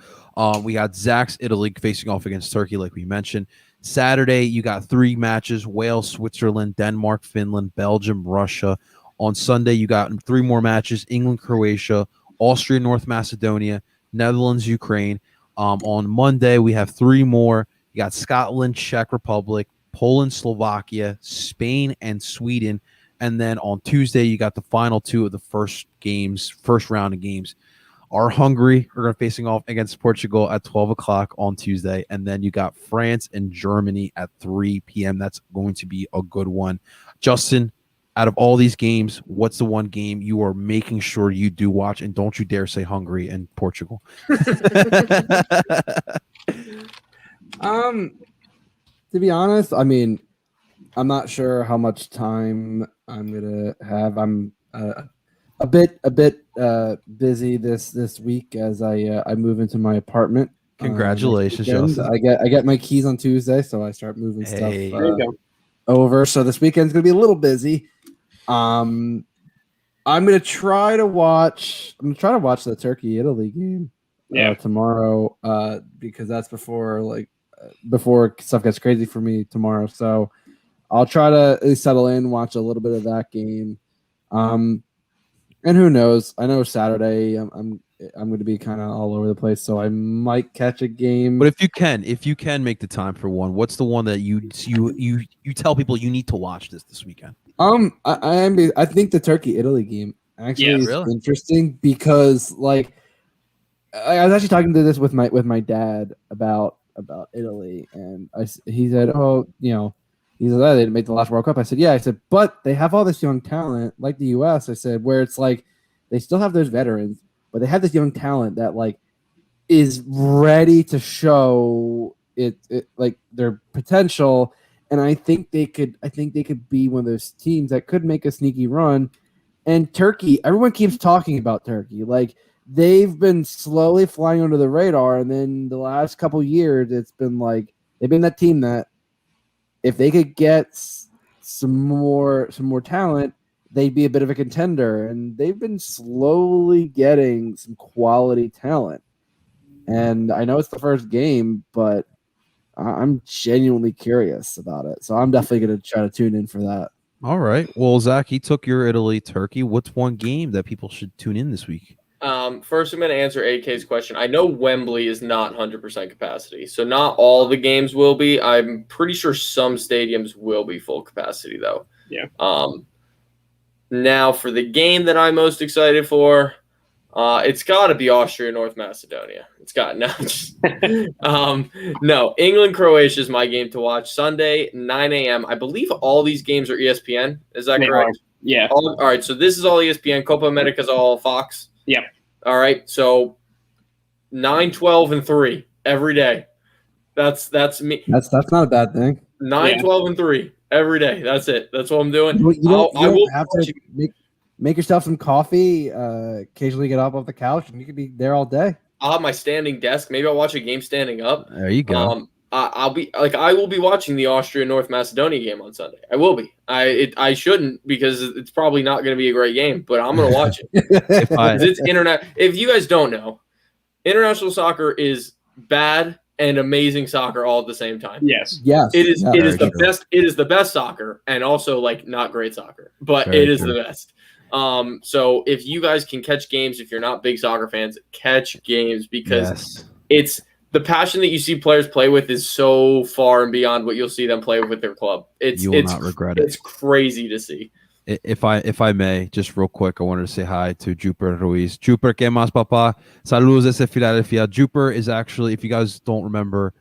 A: We got Zach's Italy facing off against Turkey, like we mentioned. Saturday, you got 3 matches: Wales, Switzerland, Denmark, Finland, Belgium, Russia. On Sunday, you got 3 more matches: England, Croatia, Austria, North Macedonia, Netherlands, Ukraine. On Monday, we have 3 more. You got Scotland, Czech Republic, Poland, Slovakia, Spain, and Sweden. And then on Tuesday, you got the final 2 of the first round of games. Our Hungary are going to facing off against Portugal at 12 o'clock on Tuesday. And then you got France and Germany at 3 p.m. That's going to be a good one. Justin, out of all these games, what's the one game you are making sure you do watch? And don't you dare say Hungary and Portugal.
D: To be honest, I mean, I'm not sure how much time I'm gonna have. I'm a bit busy this week as I move into my apartment.
A: Congratulations,
D: next
A: Justin.
D: weekend. I get my keys on Tuesday, so I start moving
A: Hey.
D: stuff
B: There you go.
D: over. So this weekend's gonna be a little busy. I'm gonna try to watch the Turkey Italy game tomorrow because that's before stuff gets crazy for me tomorrow. So I'll try to at least settle in, watch a little bit of that game. And who knows? I know Saturday I'm going to be kind of all over the place, so I might catch a game.
A: But if you can make the time for one, what's the one that you tell people you need to watch this weekend?
D: I think the Turkey Italy game actually is
A: really?
D: interesting because like I was actually talking to this with my dad about Italy, and he said, oh, you know, he said, oh, they didn't make the last World Cup. I said, yeah. I said, but they have all this young talent like the U.S. I said, where it's like they still have those veterans, but they have this young talent that like is ready to show it like their potential. And I think they could be one of those teams that could make a sneaky run. And Turkey, everyone keeps talking about Turkey. Like they've been slowly flying under the radar. And then the last couple years, it's been like, they've been that team that if they could get some more talent, they'd be a bit of a contender. And they've been slowly getting some quality talent. And I know it's the first game, but I'm genuinely curious about it. So I'm definitely going to try to tune in for that.
A: All right. Well, Zach, he took your Italy Turkey. What's one game that people should tune in this week?
C: First, I'm going to answer AK's question. I know Wembley is not 100% capacity, so not all the games will be. I'm pretty sure some stadiums will be full capacity, though.
B: Yeah.
C: Now, for the game that I'm most excited for, it's got to be Austria, North Macedonia. It's got no. England, Croatia is my game to watch Sunday, 9 a.m. I believe all these games are ESPN. Is that correct?
B: Yeah.
C: All right. So this is all ESPN. Copa America is all Fox.
B: Yep.
C: All right. So 9, 12, and 3 every day. That's me.
D: That's not a bad thing.
C: 9, 12, and 3 every day. That's it. That's what I'm doing.
D: You don't have to make yourself some coffee. Occasionally get up off the couch, and you could be there all day.
C: I'll have my standing desk. Maybe I'll watch a game standing up.
A: There you go.
C: I will be watching the Austria North Macedonia game on Sunday. I will be. I shouldn't because it's probably not going to be a great game, but I'm going to watch it. It's internet. If you guys don't know, international soccer is bad and amazing soccer all at the same time.
B: Yes.
C: It is.
D: Yeah,
C: it is the best. It is the best soccer, and also like not great soccer, but
A: Very
C: it is
A: true.
C: the best. So if you guys can catch games, if you're not big soccer fans, catch games because it's the passion that you see players play with is so far and beyond what you'll see them play with their club.
A: You will not regret it.
C: It's crazy to see.
A: If I may, just real quick, I wanted to say hi to Juper Ruiz. Juper, ¿qué más, papá? Saludos desde Philadelphia. Juper is actually, if you guys don't remember,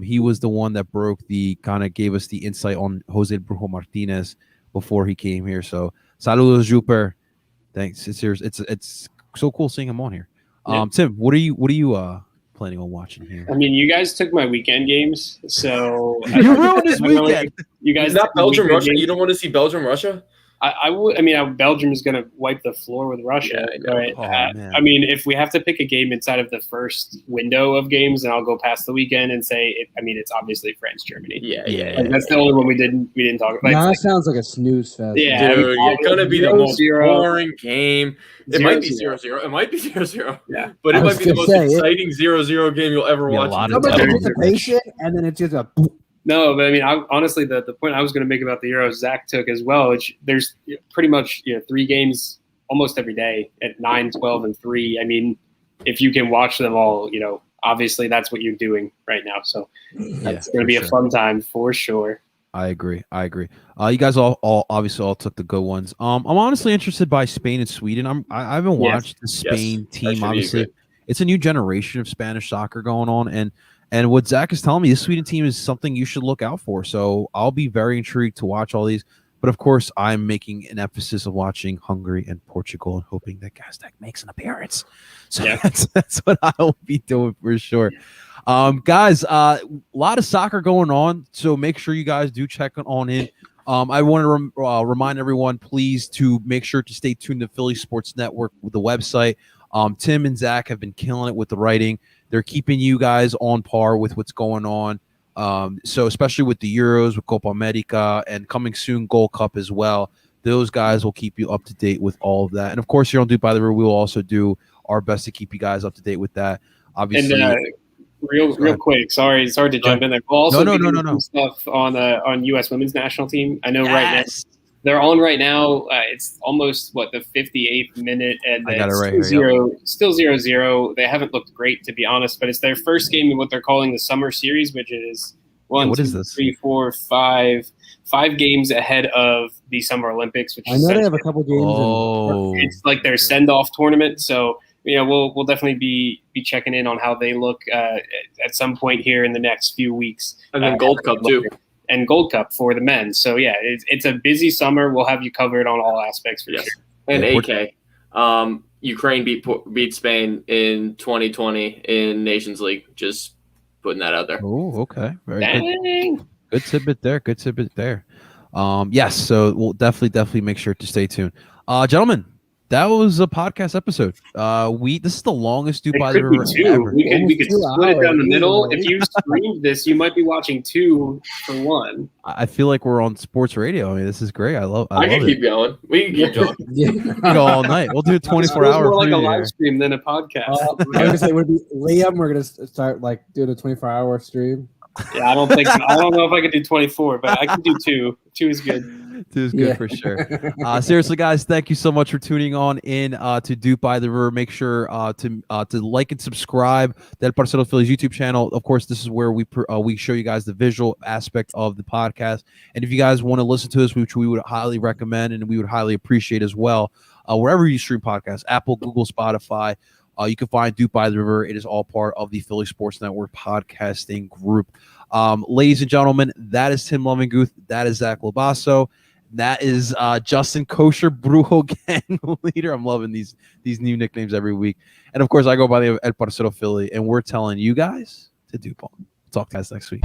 A: he was the one that gave us the insight on Jose Brujo Martinez before he came here. So saludos, Juper. Thanks. It's so cool seeing him on here.
B: Yeah.
A: Tim, what are you planning on watching here?
B: I mean, you guys took my weekend games, so
A: You ruined his weekend.
B: You guys
C: Is that
B: took my
C: Belgium
B: weekend
C: Russia?
B: games.
C: You don't want to see Belgium Russia?
B: I would. I mean, Belgium is going to wipe the floor with Russia.
C: Yeah, I know.
B: Right?
A: Oh, man.
B: I mean, if we have to pick a game inside of the first window of games, then I'll go past the weekend and say, it's obviously France Germany.
C: Yeah.
B: Like, that's the only one we didn't talk about.
D: Now it sounds like a snooze fest.
B: Yeah,
C: Dude, it's gonna be the most
B: 0-0.
C: boring game. It might be
B: 0-0.
C: 0-0. It might be 0-0.
B: Yeah.
C: But it
D: I was
C: might be the
D: gonna
C: most
D: say,
C: exciting 0-0 game you'll ever
A: Be a
C: watch.
A: lot
D: So
A: of
D: much
A: double
D: anticipation, and then it's just a.
B: No, but I mean, honestly, the point I was going to make about the Euros, Zach took as well. Which there's pretty much 3 games almost every day at 9, 12, and 3. I mean, if you can watch them all, obviously that's what you're doing right now. So it's going to be a fun time for sure.
A: I agree. You guys all obviously all took the good ones. I'm honestly interested by Spain and Sweden. I haven't watched the Spain team. Obviously, it's a new generation of Spanish soccer going on, and what Zach is telling me, this Sweden team is something you should look out for. So I'll be very intrigued to watch all these. But of course, I'm making an emphasis of watching Hungary and Portugal and hoping that Gazdak makes an appearance. So that's what I'll be doing for sure. Guys, a lot of soccer going on, so make sure you guys do check on in. I want to remind everyone, please, to make sure to stay tuned to Philly Sports Network with the website. Tim and Zach have been killing it with the writing. They're keeping you guys on par with what's going on. So especially with the Euros, with Copa America, and coming soon Gold Cup as well. Those guys will keep you up to date with all of that. And of course, here on Dupe by the River, we will also do our best to keep you guys up to date with that. Obviously.
B: And real quick, sorry to jump in there. We'll also be doing some stuff on U.S. Women's National Team. I know right now they're on right now. It's almost the 58th minute, and
A: I got it right
B: here, still 0-0. They haven't looked great, to be honest, but it's their first game in what they're calling the Summer Series, which is 1, 2, 3, 4, 5 games ahead of the Summer Olympics. Which
D: I know they have a couple games.
B: It's like their send-off tournament, so. We'll definitely be checking in on how they look at some point here in the next few weeks.
C: And then Gold Cup too.
B: And Gold Cup for the men. So it's a busy summer. We'll have you covered on all aspects for sure.
C: And AK, Ukraine beat Spain in 2020 in Nations League. Just putting that out there.
A: Oh, okay. Very good. Good tidbit there. Yes. So we'll definitely make sure to stay tuned. Gentlemen, that was a podcast episode. This is the longest Dupe by the River ever.
B: We could split it down the middle. If you streamed this, you might be watching 2 for 1.
A: I feel like we're on sports radio. I mean, this is great. I love
C: can keep going. We can keep going.
A: We go all night. We'll do a 24-hour.
B: More like a live stream than a podcast.
D: I was gonna say, would be Liam. We're gonna start doing a 24-hour stream.
B: Yeah, I don't know if I could do 24, but I can do 2. 2 is good.
A: 2 is good for sure. Seriously, guys, thank you so much for tuning on in to Dupe by the River. Make sure to like and subscribe to Del Parcero Philly's YouTube channel. Of course, this is where we show you guys the visual aspect of the podcast. And if you guys want to listen to us, which we would highly recommend and we would highly appreciate as well, wherever you stream podcasts, Apple, Google, Spotify, you can find Dupe by the River. It is all part of the Philly Sports Network podcasting group. Ladies and gentlemen, that is Tim Lovinguth. That is Zach Labasso. That is Justin Kosher Brujo Gang Leader. I'm loving these new nicknames every week. And of course, I go by the El Parcero Philly, and we're telling you guys to Dupe on. Talk to you guys next week.